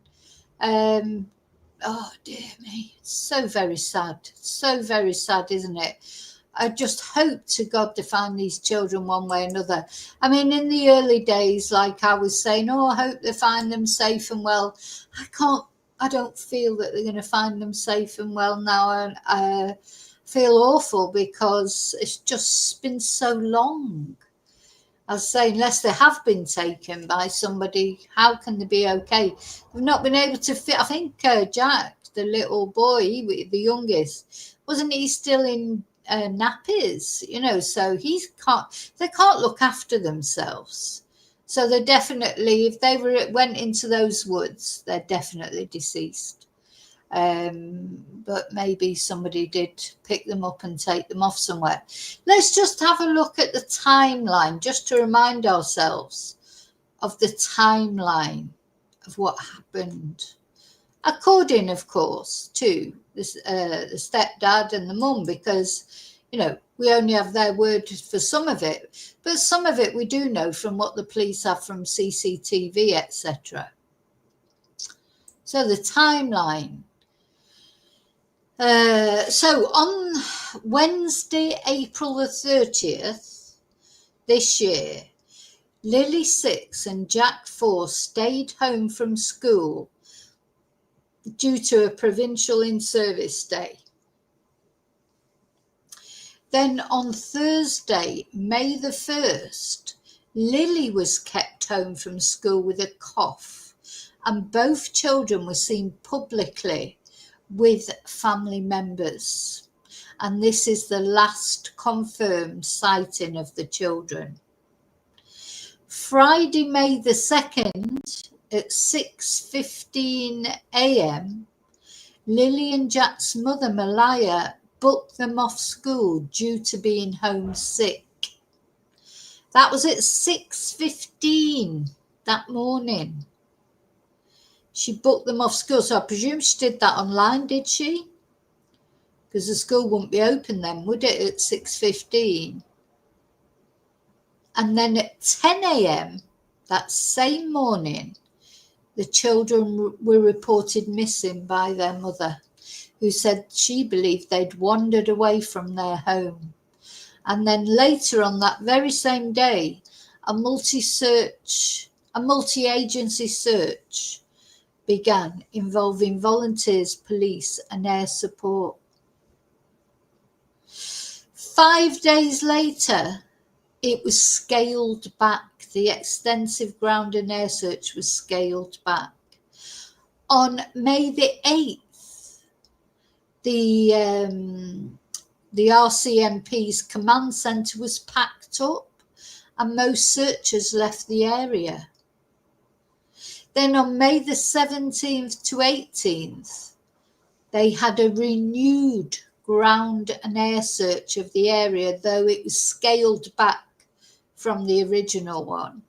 oh dear me, it's so very sad, isn't it? I just hope to God to find these children one way or another. I mean, in the early days, like I was saying, oh, I hope they find them safe and well. I don't feel that they're going to find them safe and well now. And I feel awful because it's just been so long. I was saying, unless they have been taken by somebody, how can they be okay? We've not been able to fit. I think Jack, the little boy, the youngest, wasn't he still in nappies? You know, so they can't look after themselves. So they're definitely, if they went into those woods, they're definitely deceased. But maybe somebody did pick them up and take them off somewhere. Let's just have a look at the timeline, just to remind ourselves of the timeline of what happened. According, of course, to the stepdad and the mum, because, you know, we only have their word for some of it, but some of it we do know from what the police have from CCTV, etc. So the timeline. So on Wednesday, April the 30th this year, Lily 6 and Jack 4 stayed home from school due to a provincial in-service day. Then on Thursday, May the 1st, Lily was kept home from school with a cough, and both children were seen publicly with family members. And this is the last confirmed sighting of the children. Friday, May the 2nd, at 6:15 a.m., Lily and Jack's mother, Malaya, booked them off school due to being homesick. That was at 6:15 that morning. She booked them off school. So I presume she did that online, did she? Because the school wouldn't be open then, would it, at 6:15? And then at 10 a.m. that same morning, the children were reported missing by their mother, who said she believed they'd wandered away from their home. And then later on that very same day, a multi-agency search began involving volunteers, police and air support. 5 days later, it was scaled back. The extensive ground and air search was scaled back. On May the 8th, the RCMP's command centre was packed up and most searchers left the area. Then on May the 17th to 18th, they had a renewed ground and air search of the area, though it was scaled back from the original one.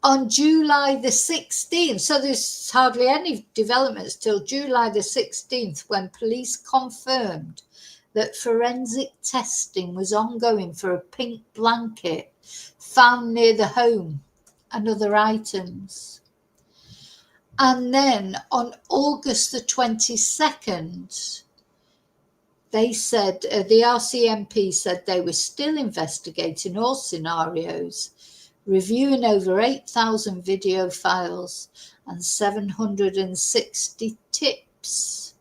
On July the 16th, so there's hardly any developments till July the 16th, when police confirmed that forensic testing was ongoing for a pink blanket found near the home and other items. And then on August the 22nd, they said, the RCMP said they were still investigating all scenarios, reviewing over 8,000 video files and 760 tips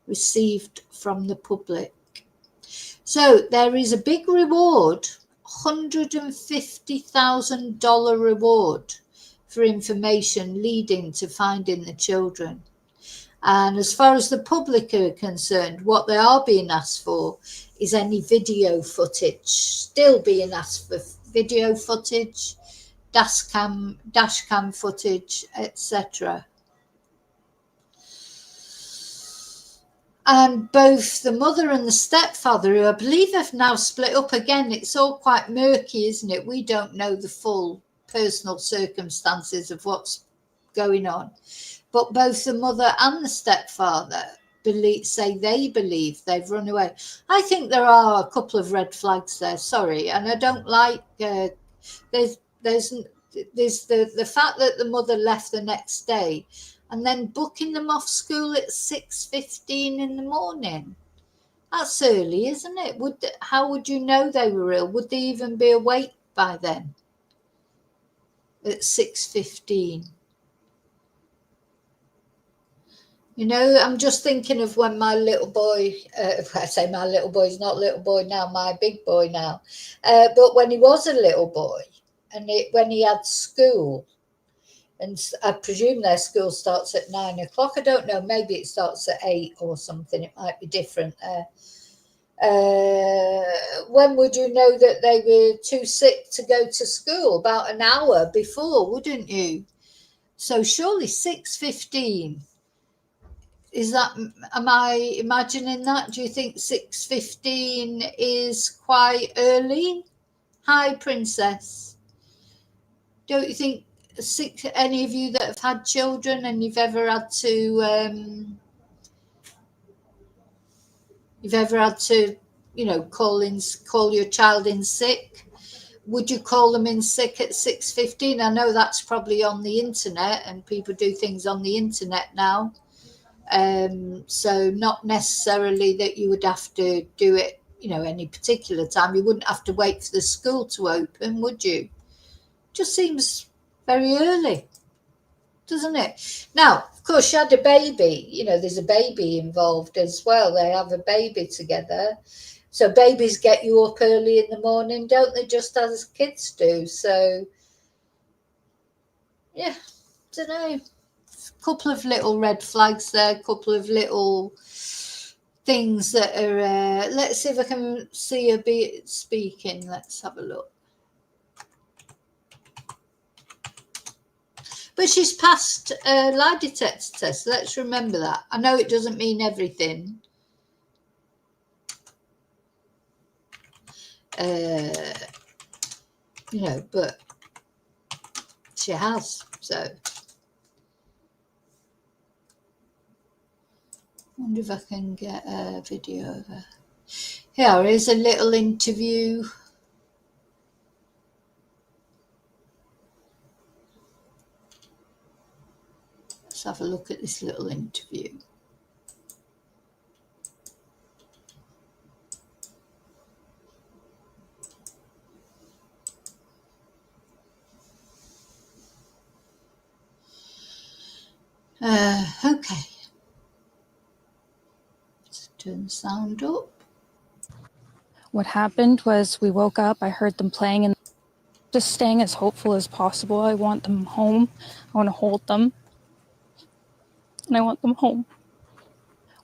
received from the public. So there is a big reward, $150,000 reward for information leading to finding the children. And as far as the public are concerned, what they are being asked for is any video footage, still being asked for video footage, dash cam footage, etc. And both the mother and the stepfather, who I believe have now split up again, it's all quite murky, isn't it? We don't know the full personal circumstances of what's going on. But both the mother and the stepfather say they believe they've run away. I think there are a couple of red flags there, sorry. And I don't like, there's the fact that the mother left the next day and then booking them off school at 6:15 in the morning. That's early, isn't it? How would you know they were ill? Would they even be awake by then at 6:15? You know, I'm just thinking of when my little boy, I say my little boy, he's not little boy now, my big boy now, but when he was a little boy and when he had school, and I presume their school starts at 9 o'clock. I don't know, maybe it starts at 8 or something. It might be different there. When would you know that they were too sick to go to school? About an hour before, wouldn't you? So surely 6:15. Is that, am I imagining that? Do you think 6:15 is quite early? Hi, Princess. Don't you think any of you that have had children and you've ever had to, you know, call your child in sick? Would you call them in sick at 6:15? I know that's probably on the internet and people do things on the internet now. So not necessarily that you would have to do it, you know, any particular time. You wouldn't have to wait for the school to open, would you? Just seems very early, doesn't it? Now, of course, she had a baby. You know, there's a baby involved as well. They have a baby together. So babies get you up early in the morning, don't they? Just as kids do. So, yeah, don't know. Couple of little red flags there, a couple of little things that are, let's see if I can see her speaking. Let's have a look. But she's passed a lie detector test. Let's remember that. I know it doesn't mean everything. You know, but she has, so. I wonder if I can get a video of her. Here is a little interview. Let's have a look at this little interview. Okay. Let's turn the sound up. What happened was we woke up, I heard them playing and just staying as hopeful as possible. I want them home. I want to hold them. And I want them home.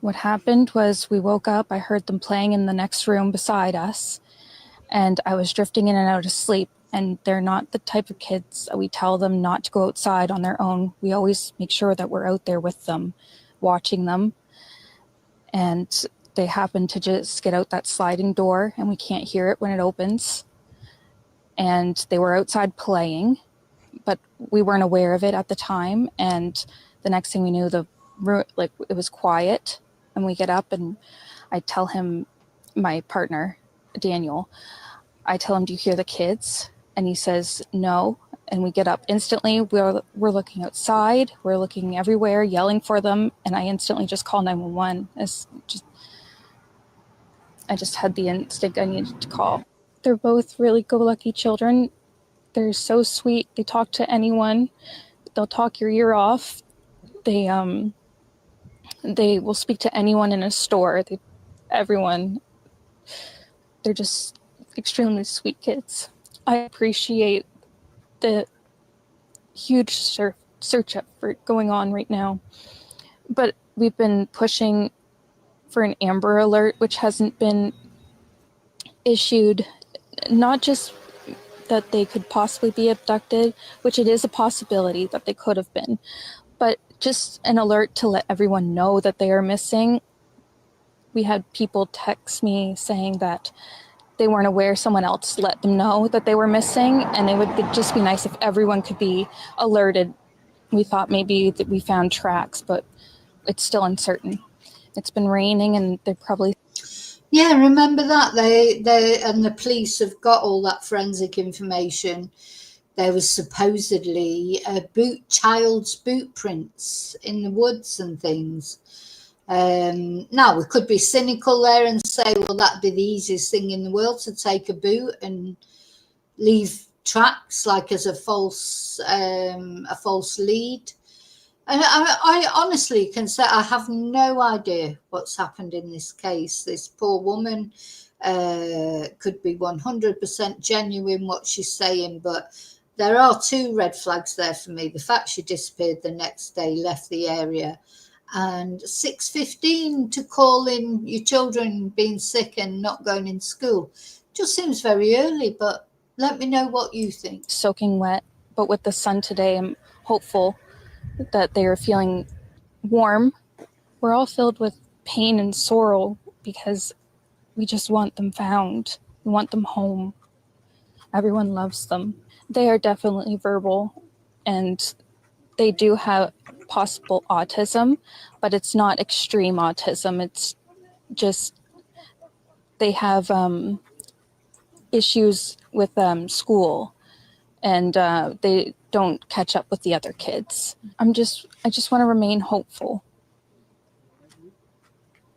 What happened was we woke up, I heard them playing in the next room beside us, and I was drifting in and out of sleep. and they're not the type of kids that we tell them not to go outside on their own. We always make sure that we're out there with them, watching them. And they happen to just get out that sliding door, and we can't hear it when it opens. And they were outside playing, but we weren't aware of it at the time. And the next thing we knew, it was quiet. And we get up, and I tell him, my partner, Daniel, I tell him, "Do you hear the kids?" And he says, "No." And we get up instantly. We're looking outside. We're looking everywhere, yelling for them. And I instantly just call 911. I just had the instinct I needed to call. They're both really go-lucky children. They're so sweet. They talk to anyone. They'll talk your ear off. They will speak to anyone in a store. Everyone. They're just extremely sweet kids. I appreciate the huge search effort going on right now. But we've been pushing for an Amber Alert, which hasn't been issued, not just that they could possibly be abducted, which it is a possibility that they could have been, but just an alert to let everyone know that they are missing. We had people text me saying that they weren't aware, someone else let them know that they were missing, and it would just be nice if everyone could be alerted. We thought maybe that we found tracks, but it's still uncertain. It's been raining, and they're probably... Yeah, remember that? They and the police have got all that forensic information. There was supposedly child's boot prints in the woods and things. Now, we could be cynical there and say, well, that'd be the easiest thing in the world, to take a boot and leave tracks like as a false lead. And I honestly can say I have no idea what's happened in this case. This poor woman could be 100% genuine what she's saying, but there are two red flags there for me. The fact she disappeared the next day, left the area, and 6:15 to call in your children being sick and not going in school just seems very early. But let me know what you think. Soaking wet, but with the sun today, I'm hopeful that they are feeling warm. We're all filled with pain and sorrow because we just want them found. We want them home. Everyone loves them. They are definitely verbal, and they do have possible autism, but it's not extreme autism. It's just they have issues with school, and they don't catch up with the other kids. I just want to remain hopeful.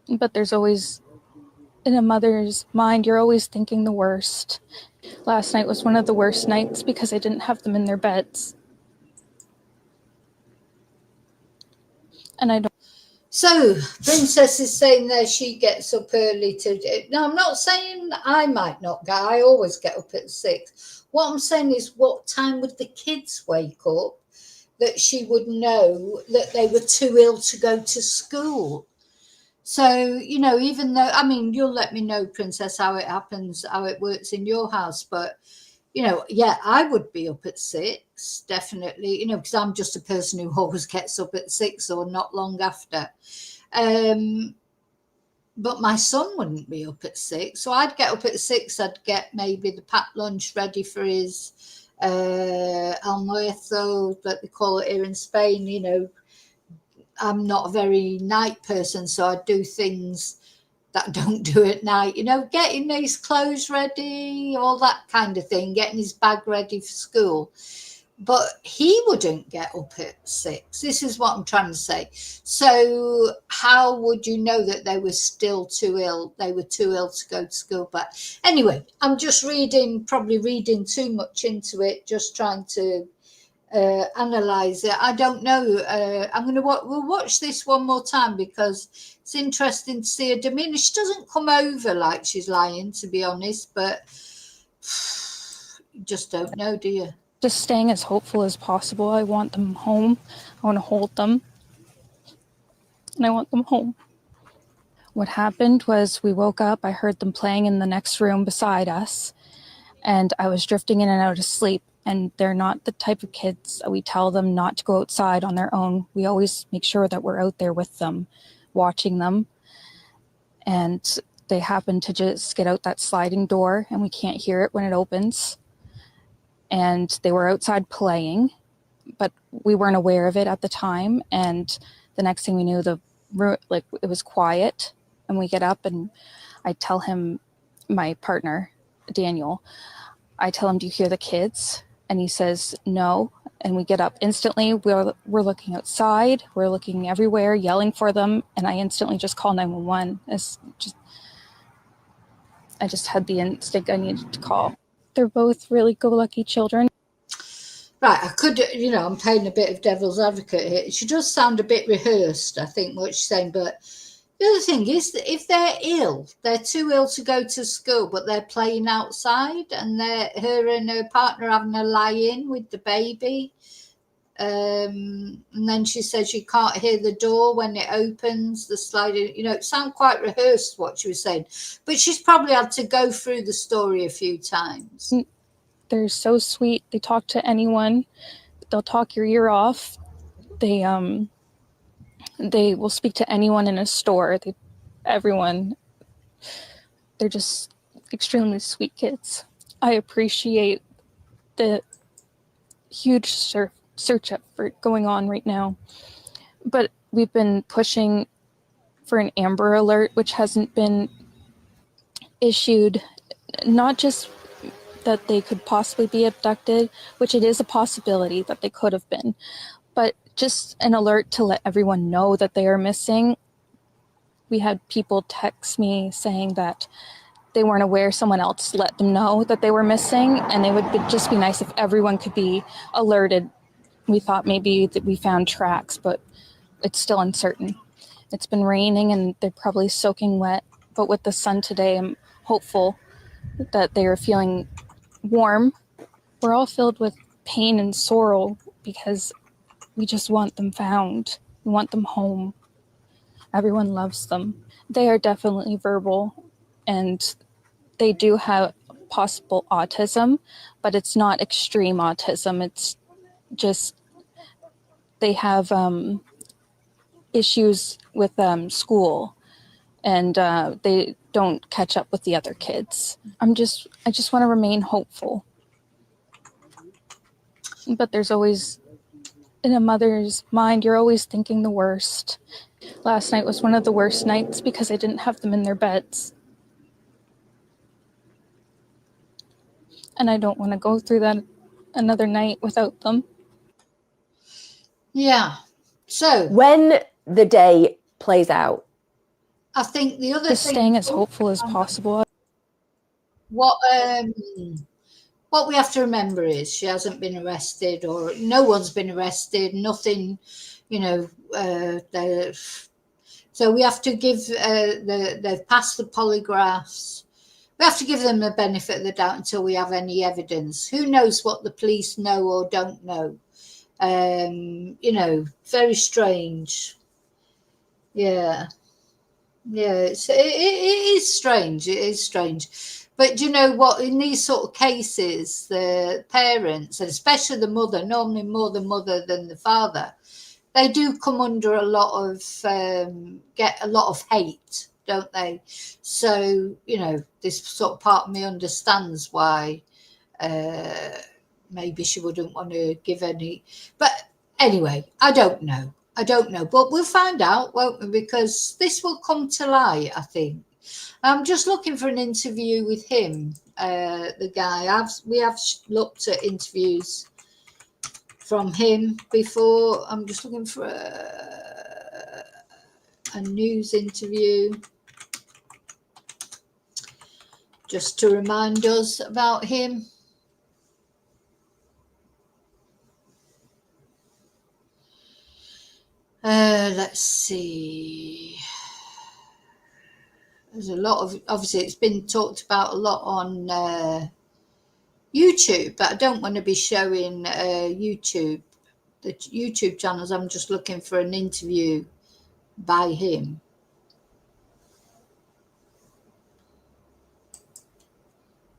But there's always, in a mother's mind, you're always thinking the worst. Last night was one of the worst nights because I didn't have them in their beds. And I don't. So, Princess is saying there she gets up early to do. Now, I'm not saying I might not get. I always get up at 6. What I'm saying is, what time would the kids wake up that she would know that they were too ill to go to school? So, you know, even though, I mean, you'll let me know, Princess, how it happens, how it works in your house. But, you know, yeah, I would be up at 6, definitely, you know, because I'm just a person who always gets up at 6 or not long after. But my son wouldn't be up at 6. So I'd get up at 6. I'd get maybe the packed lunch ready for his almuerzo, that they call it here in Spain. You know, I'm not a very night person, so I do things that I don't do at night. You know, getting his clothes ready, all that kind of thing, getting his bag ready for school. But he wouldn't get up at 6. This is what I'm trying to say. So how would you know that they were still too ill? They were too ill to go to school. But anyway, I'm just probably reading too much into it, just trying to analyze it. I don't know. We'll watch this one more time because it's interesting to see her demeanor. She doesn't come over like she's lying, to be honest, but you just don't know, do you? Just staying as hopeful as possible. I want them home. I want to hold them. And I want them home. What happened was we woke up. I heard them playing in the next room beside us. and I was drifting in and out of sleep. And they're not the type of kids that we tell them not to go outside on their own. We always make sure that we're out there with them, watching them. And they happen to just get out that sliding door, and we can't hear it when it opens. And they were outside playing, but we weren't aware of it at the time. And the next thing we knew, it was quiet. And we get up, and I tell him, my partner, Daniel, I tell him, "Do you hear the kids?" And he says, "No." And we get up instantly. We're looking outside. We're looking everywhere, yelling for them. And I instantly just call 911. I just had the instinct I needed to call. They're both really go-lucky children. Right, I could, I'm playing a bit of devil's advocate here. She does sound a bit rehearsed, I think, what she's saying. But the other thing is that if they're ill, they're too ill to go to school, but they're playing outside, and her and her partner having a lie-in with the baby. And then she says you can't hear the door when it opens, the sliding, it sounded quite rehearsed what she was saying. But she's probably had to go through the story a few times. They're so sweet. They talk to anyone. They'll talk your ear off. They will speak to anyone in a store. Everyone. They're just extremely sweet kids. I appreciate the huge search effort going on right now. But we've been pushing for an Amber Alert, which hasn't been issued. Not just that they could possibly be abducted, which it is a possibility that they could have been, but just an alert to let everyone know that they are missing. We had people text me saying that they weren't aware someone else let them know that they were missing, and it would just be nice if everyone could be alerted. We thought maybe that we found tracks, but it's still uncertain. It's been raining and they're probably soaking wet, but with the sun today, I'm hopeful that they are feeling warm. We're all filled with pain and sorrow because we just want them found. We want them home. Everyone loves them. They are definitely verbal, and they do have possible autism, but it's not extreme autism. It's just they have issues with school, and they don't catch up with the other kids. I just want to remain hopeful. But there's always, in a mother's mind, you're always thinking the worst. Last night was one of the worst nights because I didn't have them in their beds. And I don't want to go through that another night without them. Yeah. So when the day plays out, I think the other just thing, staying as hopeful as possible. What we have to remember is she hasn't been arrested, or no one's been arrested. Nothing, so we have to give they've passed the polygraphs. We have to give them the benefit of the doubt until we have any evidence. Who knows what the police know or don't know? Very strange. Yeah, it is strange. It is strange. But you know what? In these sort of cases, the parents, and especially the mother, normally more the mother than the father, they do come under a lot of get a lot of hate, don't they? So this sort of part of me understands why maybe she wouldn't want to give any. But anyway, I don't know. But we'll find out, won't we? Because this will come to light, I think. I'm just looking for an interview with him, the guy. We have looked at interviews from him before. I'm just looking for a news interview just to remind us about him. Let's see. There's a lot of, obviously it's been talked about a lot on YouTube, but I don't want to be showing the YouTube channels. I'm just looking for an interview by him.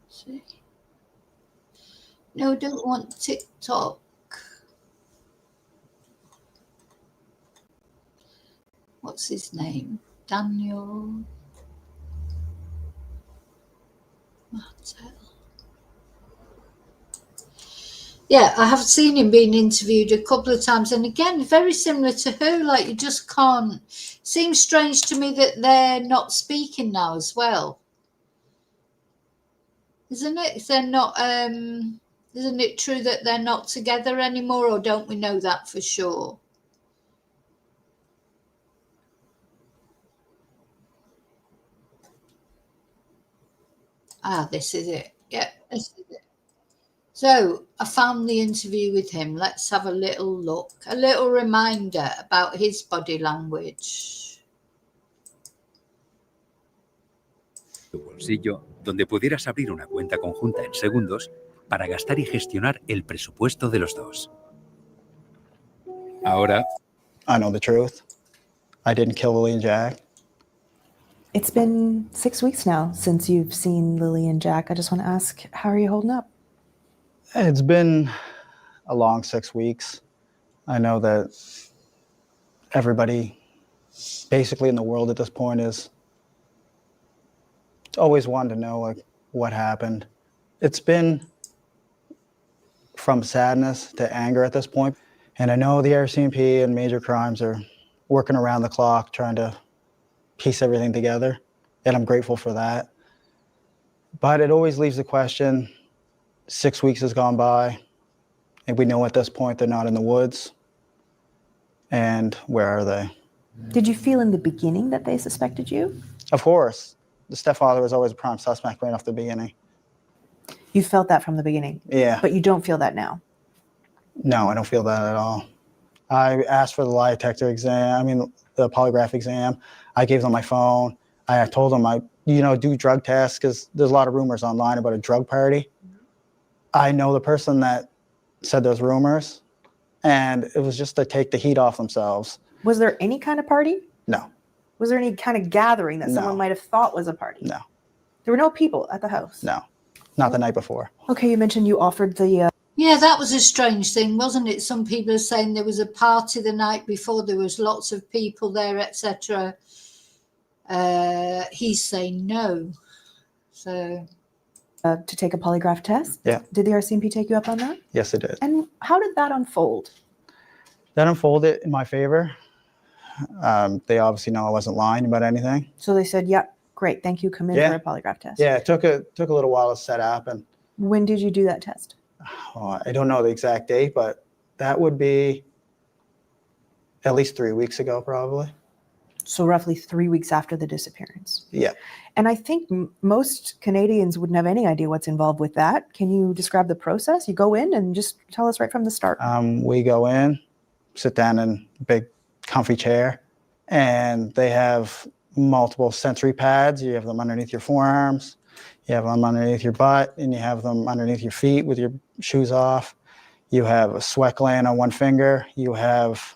Let's see. No, I don't want TikTok. What's his name? Daniel Martel. Yeah, I have seen him being interviewed a couple of times, and again, very similar to her. Like, you just can't. Seems strange to me that they're not speaking now as well, isn't it? If they're not, isn't it true that they're not together anymore, or don't we know that for sure? Ah, this is it. Yeah, this is it. So I found the interview with him. Let's have a little look, a little reminder about his body language. Tu bolsillo, donde pudieras abrir una cuenta conjunta en segundos para gastar y gestionar el presupuesto de los dos. Ahora, I know the truth. I didn't kill Lilly and Jack. It's been 6 weeks now since you've seen Lilly and Jack. I just want to ask, how are you holding up? It's been a long 6 weeks. I know that everybody basically in the world at this point is always wanted to know like what happened. It's been from sadness to anger at this point. And I know the RCMP and major crimes are working around the clock trying to piece everything together, and I'm grateful for that. But it always leaves the question, 6 weeks has gone by, and we know at this point they're not in the woods. And where are they? Did you feel in the beginning that they suspected you? Of course. The stepfather was always a prime suspect right off the beginning. You felt that from the beginning? Yeah. But you don't feel that now? No, I don't feel that at all. I asked for the lie detector exam, the polygraph exam. I gave them my phone. I told them I do drug tests because there's a lot of rumors online about a drug party. I know the person that said those rumors, and it was just to take the heat off themselves. Was there any kind of party? No. Was there any kind of gathering that someone might have thought was a party? No. There were no people at the house? No. Not the night before. Okay, you mentioned you offered the... Yeah, that was a strange thing, wasn't it? Some people are saying there was a party the night before, there was lots of people there, etc. He's saying no. So... to take a polygraph test? Yeah. Did the RCMP take you up on that? Yes, it did. And how did that unfold? That unfolded in my favor. They obviously know I wasn't lying about anything. So they said, yeah, great, thank you, come in for a polygraph test. Yeah, it took a little while to set up. And when did you do that test? I don't know the exact date, but that would be at least 3 weeks ago, probably. So roughly 3 weeks after the disappearance. Yeah. And I think most Canadians wouldn't have any idea what's involved with that. Can you describe the process? You go in and just tell us right from the start. We go in, sit down in a big comfy chair, and they have multiple sensory pads. You have them underneath your forearms, you have them underneath your butt, and you have them underneath your feet with your shoes off. You have a sweat gland on one finger. You have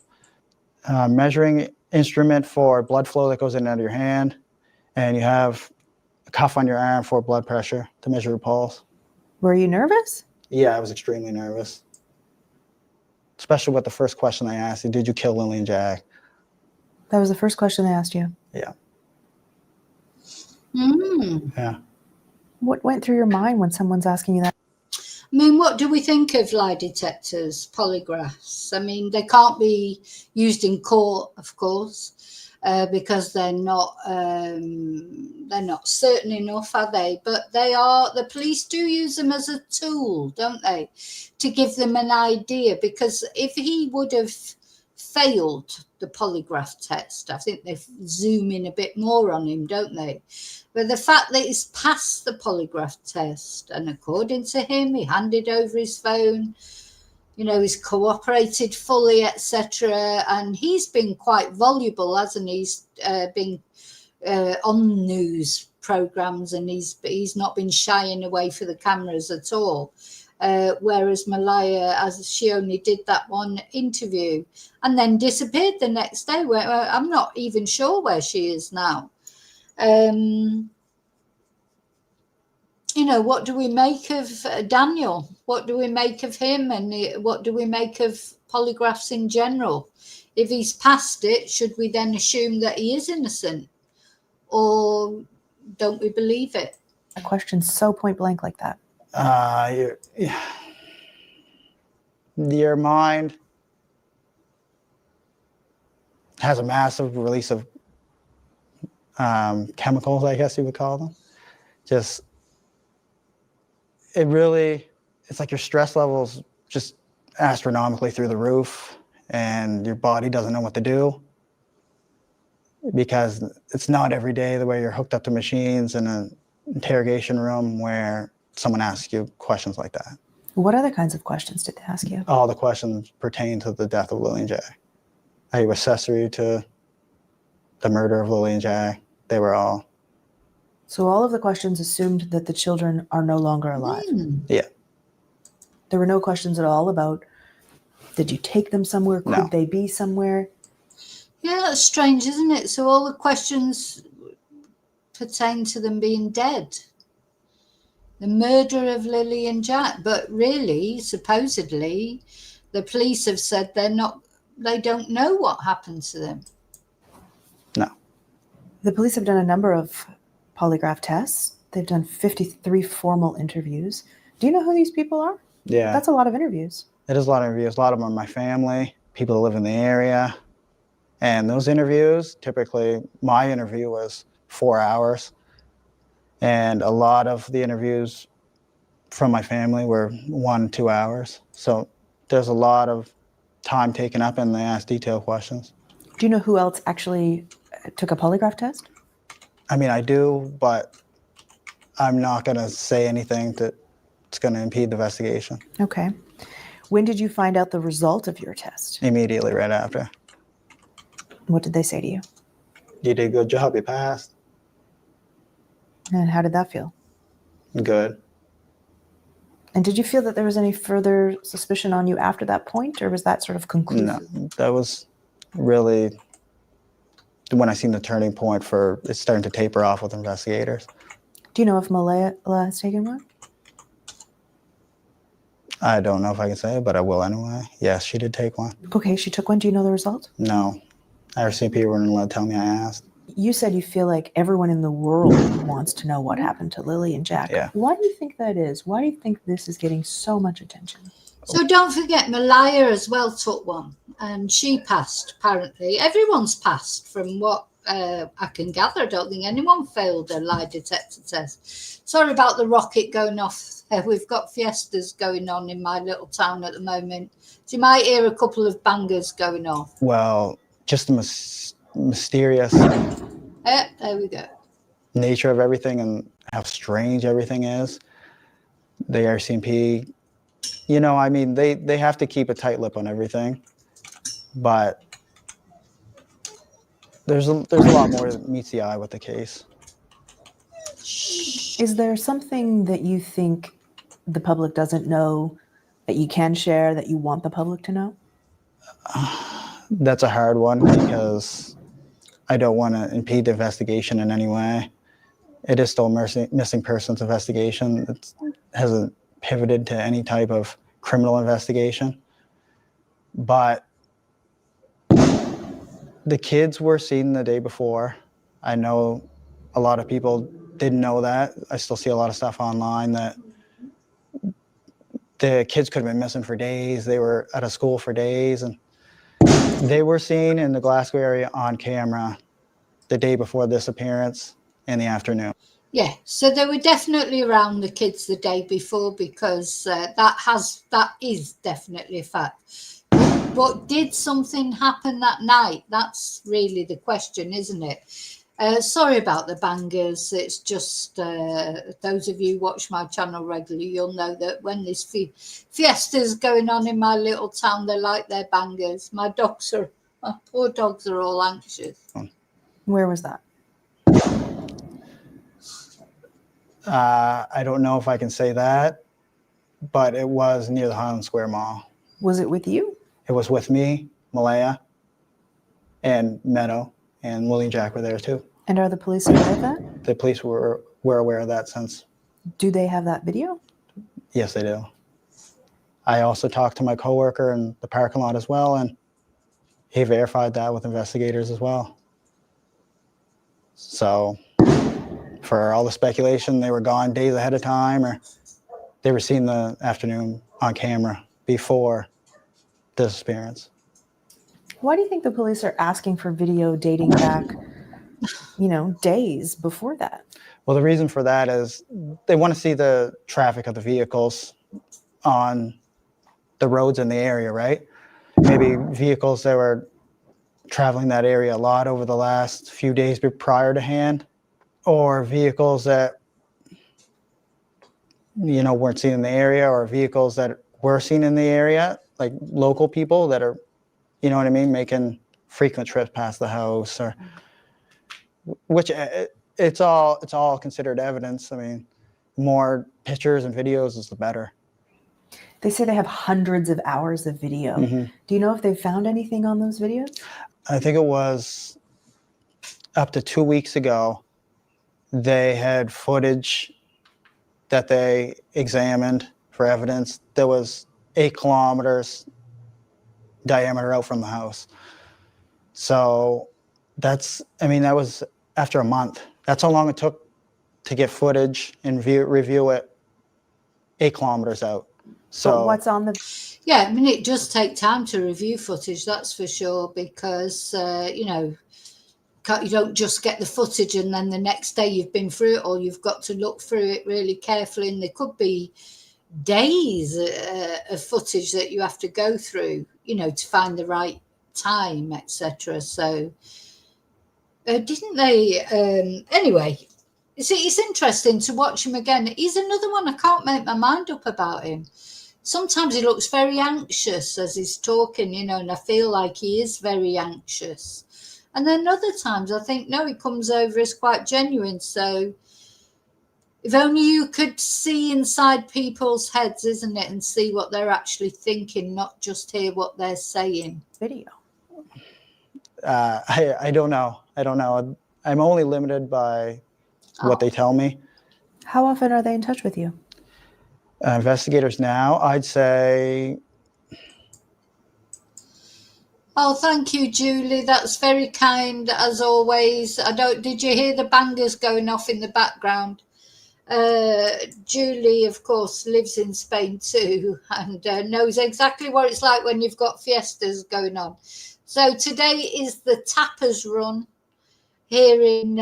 a measuring instrument for blood flow that goes in and out of your hand. And you have a cuff on your arm for blood pressure to measure your pulse. Were you nervous? Yeah, I was extremely nervous. Especially with the first question they asked you, did you kill Lilly and Jack? That was the first question they asked you? Yeah. Yeah. What went through your mind when someone's asking you that? I mean, what do we think of lie detectors, polygraphs? I mean, they can't be used in court, of course, because they're not certain enough, are they? But they are. The police do use them as a tool, don't they, to give them an idea? Because if he would have failed the polygraph test, I think they zoom in a bit more on him, don't they? But the fact that he's passed the polygraph test, and according to him, he handed over his phone, he's cooperated fully, etc. And he's been quite voluble, hasn't he? He's been on news programs, and he's not been shying away for the cameras at all. Whereas Malaya, as she only did that one interview and then disappeared the next day, where I'm not even sure where she is now. You know, what do we make of Daniel? What do we make of him? And what do we make of polygraphs in general? If he's passed it, should we then assume that he is innocent? Or don't we believe it? A question so point blank like that. Your mind has a massive release of chemicals, I guess you would call them. Just, it's like your stress levels just astronomically through the roof, and your body doesn't know what to do, because it's not every day the way you're hooked up to machines in an interrogation room where someone asks you questions like that. What other kinds of questions did they ask you? All the questions pertain to the death of Lilly and Jack. Are you accessory to the murder of Lilly and Jack? They were all. So all of the questions assumed that the children are no longer alive. Yeah. There were no questions at all about, did you take them somewhere? Could No. they be somewhere? Yeah, that's strange, isn't it? So all the questions pertain to them being dead. The murder of Lilly and Jack. But really, supposedly, the police have said they don't know what happened to them. No. The police have done a number of polygraph tests. They've done 53 formal interviews. Do you know who these people are? Yeah. That's a lot of interviews. It is a lot of interviews. A lot of them are my family, people who live in the area. And those interviews, typically, my interview was 4 hours. And a lot of the interviews from my family were 1-2 hours. So there's a lot of time taken up, and they ask detailed questions. Do you know who else actually took a polygraph test? I mean, I do, but I'm not going to say anything that's going to impede the investigation. Okay. When did you find out the result of your test? Immediately right after. What did they say to you? You did a good job, you passed. And how did that feel? Good. And did you feel that there was any further suspicion on you after that point, or was that sort of conclusive? No, that was really when I seen the turning point for it's starting to taper off with investigators. Do you know if Malaya has taken one? I don't know if I can say it, but I will anyway. Yes, she did take one. Okay, she took one. Do you know the result? No. RCMP weren't allowed to tell me I asked. You said you feel like everyone in the world wants to know what happened to Lilly and Jack. Yeah. Why do you think that is? Why do you think this is getting so much attention? So don't forget, Malaya as well took one, and she passed, apparently. Everyone's passed from what I can gather. I don't think anyone failed a lie detector test. Sorry about the rocket going off. We've got fiestas going on in my little town at the moment. So you might hear a couple of bangers going off. Well, just the mysterious There we go. nature of everything and how strange everything is. The RCMP, you know, I mean, they have to keep a tight lip on everything, but there's a lot more that meets the eye with the case. Is there something that you think the public doesn't know that you can share, that you want the public to know? That's a hard one because I don't want to impede the investigation in any way. It is still a missing persons investigation. It hasn't pivoted to any type of criminal investigation. But the kids were seen the day before. I know a lot of people didn't know that. I still see a lot of stuff online that the kids could have been missing for days. They were at a school for days, and they were seen in the Glasgow area on camera the day before this appearance in the afternoon. Yeah, so they were definitely around the kids the day before, because that is definitely a fact. But did something happen that night? That's really the question, isn't it? Sorry about the bangers. It's just those of you who watch my channel regularly, you'll know that when there's fiestas going on in my little town, they like their bangers. My poor dogs are all anxious. Where was that? I don't know if I can say that, but it was near the Highland Square Mall. Was it with you? It was with me, Malaya, and Meadow, and Lilly and Jack were there too. And are the police aware of that? The police were aware of that since Do they have that video? Yes, they do. I also talked to my coworker in the parking lot as well, and he verified that with investigators as well. So for all the speculation, they were gone days ahead of time, or they were seen the afternoon on camera before the disappearance. Why do you think the police are asking for video dating back, days before that? Well, the reason for that is they want to see the traffic of the vehicles on the roads in the area, right? Maybe vehicles that were traveling that area a lot over the last few days prior to hand, or vehicles that, weren't seen in the area, or vehicles that were seen in the area, like local people that are, making frequent trips past the house, or which it's all considered evidence. I mean, more pictures and videos is the better. They say they have hundreds of hours of video. Mm-hmm. Do you know if they found anything on those videos? I think it was up to 2 weeks ago, they had footage that they examined for evidence that was 8 kilometers diameter out from the house. So that was after a month. That's how long it took to get footage and review it 8 kilometers out. So but what's on the... Yeah, I mean, it does take time to review footage, that's for sure, because, you don't just get the footage and then the next day you've been through it, or you've got to look through it really carefully, and there could be days of footage that you have to go through, to find the right time, etc. So didn't they... anyway, it's interesting to watch him again. He's another one, I can't make my mind up about him. Sometimes he looks very anxious as he's talking, and I feel like he is very anxious. And then other times I think, no, he comes over as quite genuine. So if only you could see inside people's heads, isn't it, and see what they're actually thinking, not just hear what they're saying. Video. I don't know. I'm only limited by what they tell me. How often are they in touch with you? Investigators now, I'd say. Oh, thank you, Julie. That's very kind, as always. Did you hear the bangers going off in the background? Julie, of course, lives in Spain too, and knows exactly what it's like when you've got fiestas going on. So today is the tapas run here in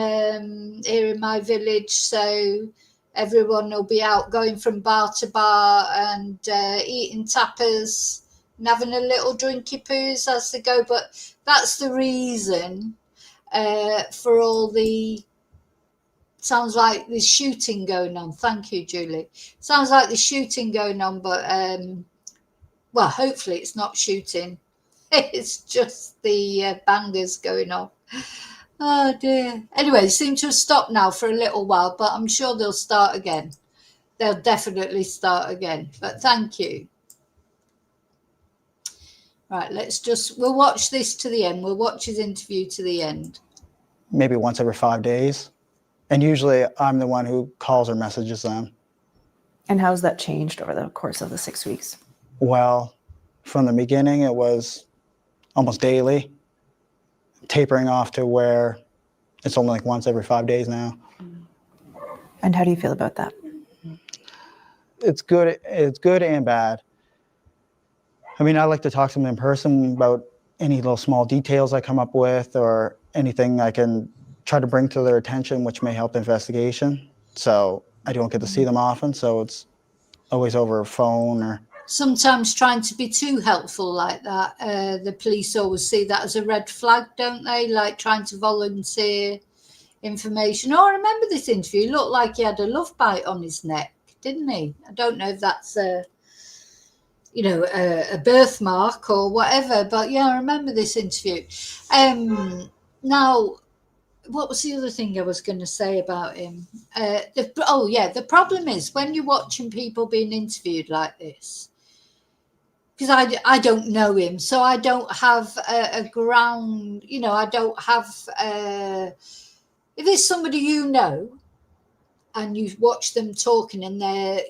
my village. So everyone will be out going from bar to bar and eating tapas and having a little drinky poos as they go. But that's the reason for all the... Sounds like there's shooting going on. Thank you, Julie. Sounds like there's shooting going on, but well, hopefully it's not shooting. It's just the bangers going on. Oh dear. Anyway, they seem to have stopped now for a little while, but I'm sure they'll start again. They'll definitely start again. But thank you. Right, we'll watch this to the end. We'll watch his interview to the end. Maybe once every 5 days. And usually I'm the one who calls or messages them. And how's that changed over the course of the 6 weeks? Well, from the beginning, it was almost daily, tapering off to where it's only like once every 5 days now. And how do you feel about that? It's good. It's good and bad. I mean, I like to talk to them in person about any little small details I come up with, or anything I can try to bring to their attention, which may help the investigation. So I don't get to see them often, so it's always over a phone. Or sometimes trying to be too helpful like that, the police always see that as a red flag, don't they? Like trying to volunteer information. Oh, I remember this interview. He looked like he had a love bite on his neck, didn't he? I don't know if that's a birthmark or whatever, but yeah, I remember this interview. Now, what was the other thing I was going to say about him? The problem is when you're watching people being interviewed like this, because I don't know him, so I don't have a ground, I don't have, if it's somebody and you watch them talking and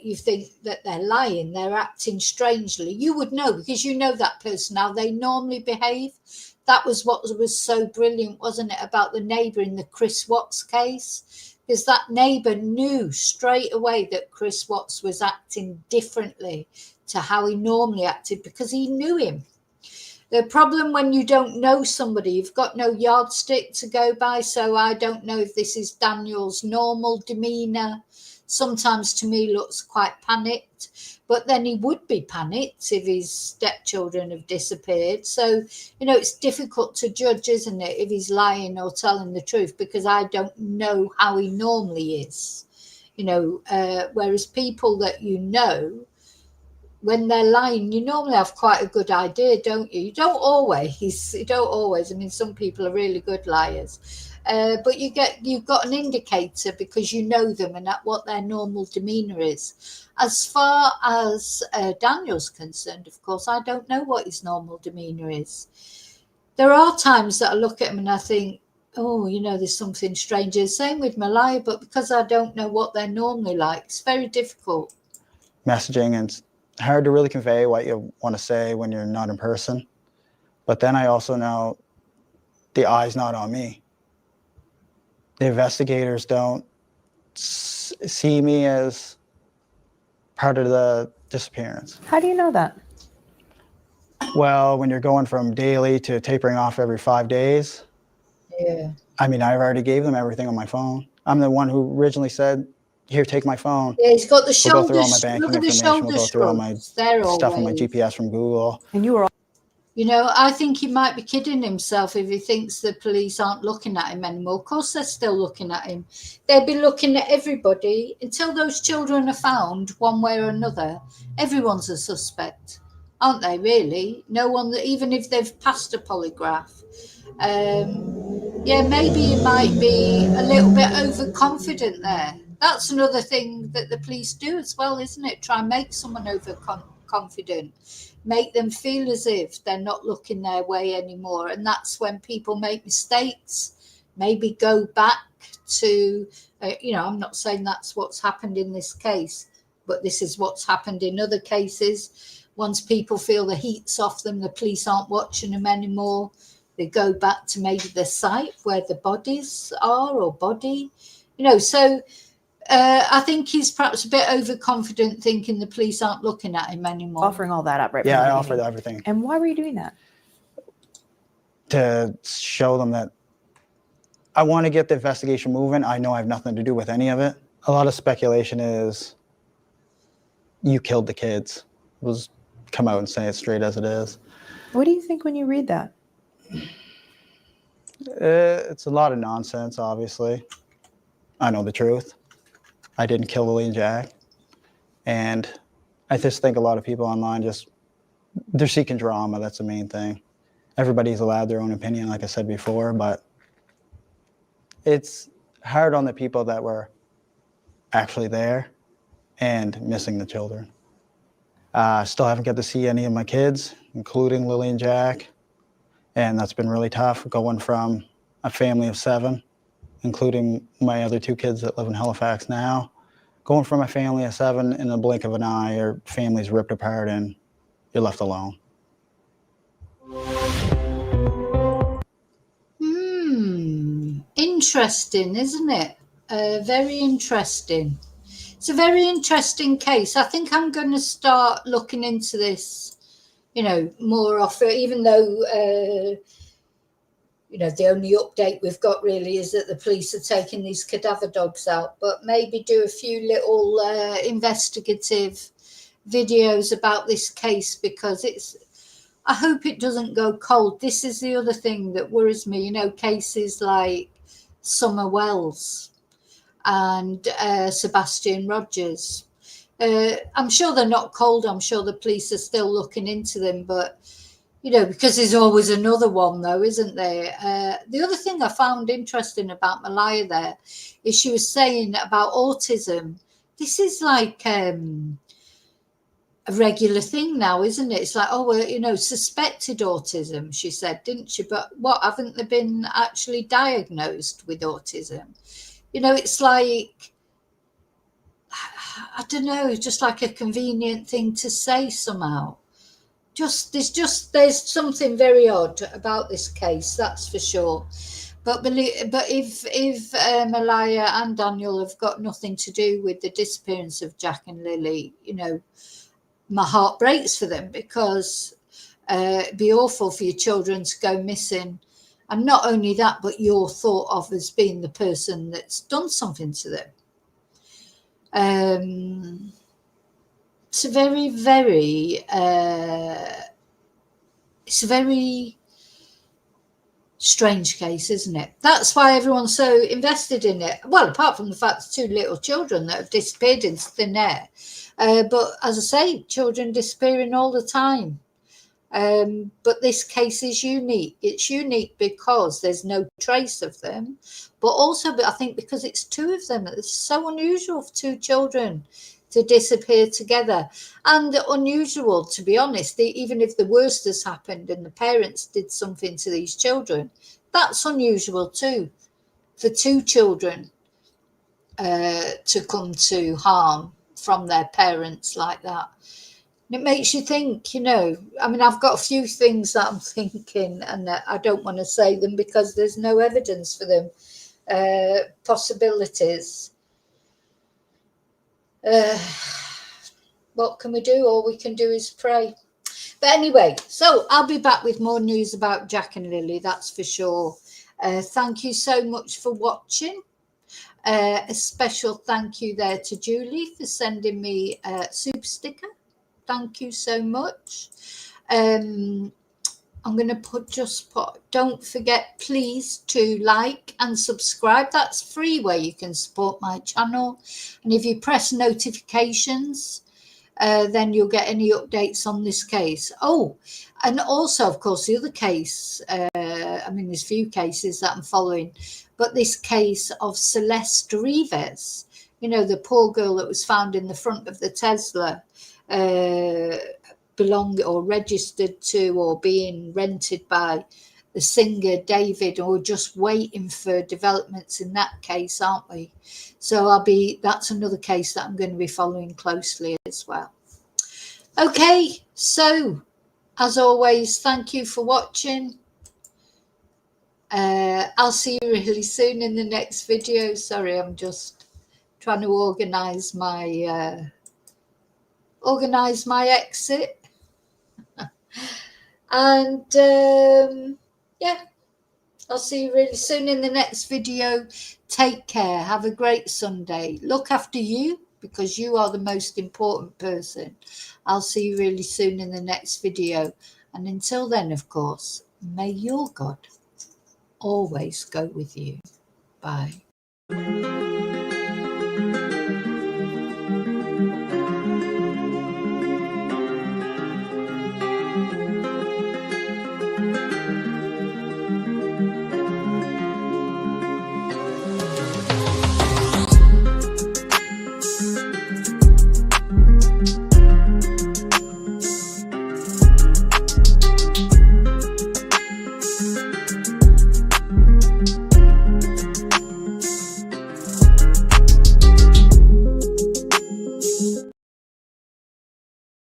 you think that they're lying, they're acting strangely, you would know, because you know that person, how they normally behave. That was what was so brilliant, wasn't it, about the neighbour in the Chris Watts case? Because that neighbour knew straight away that Chris Watts was acting differently to how he normally acted, because he knew him. The problem when you don't know somebody, you've got no yardstick to go by. So I don't know if this is Daniel's normal demeanour. Sometimes to me looks quite panicked, but then he would be panicked if his stepchildren have disappeared. So, you know, it's difficult to judge, isn't it, if he's lying or telling the truth, because I don't know how he normally is. You know, whereas people that you know, when they're lying, you normally have quite a good idea, don't you? You don't always. I mean, some people are really good liars, but you've got an indicator because you know them and what their normal demeanour is. As far as Daniel's concerned, of course, I don't know what his normal demeanour is. There are times that I look at him and I think, oh, you know, there's something strange. Same with Malaya, but because I don't know what they're normally like, it's very difficult. Messaging and hard to really convey what you want to say when you're not in person. But then I also know the eye's not on me. The investigators don't see me as part of the disappearance. How do you know that? Well, when you're going from daily to tapering off every 5 days. Yeah. I mean, I've already gave them everything on my phone. I'm the one who originally said, here, take my phone. Yeah, he's got the We'll go through all my shoulders. banking Look at the information. shoulder We'll go through all my shrugs. They're all stuff on my waved. GPS from Google. And you were all... You know, I think he might be kidding himself if he thinks the police aren't looking at him anymore. Of course, they're still looking at him. They'll be looking at everybody until those children are found one way or another. Everyone's a suspect, aren't they, really? No one, even if they've passed a polygraph. Yeah, maybe he might be a little bit overconfident there. That's another thing that the police do as well, isn't it? Try and make someone overconfident. Make them feel as if they're not looking their way anymore. And that's when people make mistakes, maybe go back to, you know, I'm not saying that's what's happened in this case, but this is what's happened in other cases. Once people feel the heat's off them, the police aren't watching them anymore, they go back to maybe the site where the bodies are or body, you know, so I think he's perhaps a bit overconfident, thinking the police aren't looking at him anymore. Offering all that up, right? Yeah, I offered everything. And why were you doing that? To show them that I want to get the investigation moving. I know I have nothing to do with any of it. A lot of speculation is you killed the kids. We'll just come out and say it straight as it is. What do you think when you read that? It's a lot of nonsense, obviously. I know the truth. I didn't kill Lilly and Jack. And I just think a lot of people online they're seeking drama. That's the main thing. Everybody's allowed their own opinion, like I said before, but it's hard on the people that were actually there and missing the children. Still haven't got to see any of my kids, including Lilly and Jack. And that's been really tough, going from a family of 7, including my other 2 kids that live in Halifax now, going from a family of 7 in the blink of an eye, your family's ripped apart and you're left alone. Interesting, isn't it? Very interesting. It's a very interesting case. I think I'm going to start looking into this, you know, more often, even though you know, the only update we've got really is that the police are taking these cadaver dogs out, but maybe do a few little investigative videos about this case, because I hope it doesn't go cold. This is the other thing that worries me, you know, cases like Summer Wells and Sebastian Rogers. I'm sure they're not cold. I'm sure the police are still looking into them, but you know, because there's always another one, though, isn't there? The other thing I found interesting about Malaya there is she was saying about autism. This is like a regular thing now, isn't it? It's like, oh, well, you know, suspected autism, she said, didn't she? But what, haven't they been actually diagnosed with autism? You know, it's like I don't know, just like a convenient thing to say somehow. There's something very odd about this case, that's for sure. But if Malaya and Daniel have got nothing to do with the disappearance of Jack and Lily, you know, my heart breaks for them, because it'd be awful for your children to go missing, and not only that, but you're thought of as being the person that's done something to them. It's a very, very strange case, isn't it? That's why everyone's so invested in it. Well, apart from the fact it's 2 little children that have disappeared into thin air. But as I say, children disappearing all the time. But this case is unique. It's unique because there's no trace of them, but also, I think, because it's 2 of them. It's so unusual for 2 children to disappear together, and unusual, to be honest, even if the worst has happened and the parents did something to these children, that's unusual too, for 2 children to come to harm from their parents like that. And it makes you think, you know, I mean, I've got a few things that I'm thinking, and I don't want to say them because there's no evidence for them. Possibilities. What can we do? All we can do is pray. But anyway, so I'll be back with more news about Jack and Lily, that's for sure. Thank you so much for watching. A special thank you there to Julie for sending me a super sticker. Thank you so much. I'm going to don't forget, please, to like and subscribe. That's free, where you can support my channel. And if you press notifications, then you'll get any updates on this case. Oh, and also, of course, the other case, I mean, there's few cases that I'm following, but this case of Celeste Rives, you know, the poor girl that was found in the front of the Tesla, belong or registered to or being rented by the singer David, or just waiting for developments in that case, aren't we? So that's another case that I'm going to be following closely as well. Okay, so as always, thank you for watching. I'll see you really soon in the next video. Sorry, I'm just trying to organize my exit. And yeah, I'll see you really soon in the next video. Take care. Have a great Sunday. Look after you, because you are the most important person. I'll see you really soon in the next video. And until then, of course, may your God always go with you. Bye.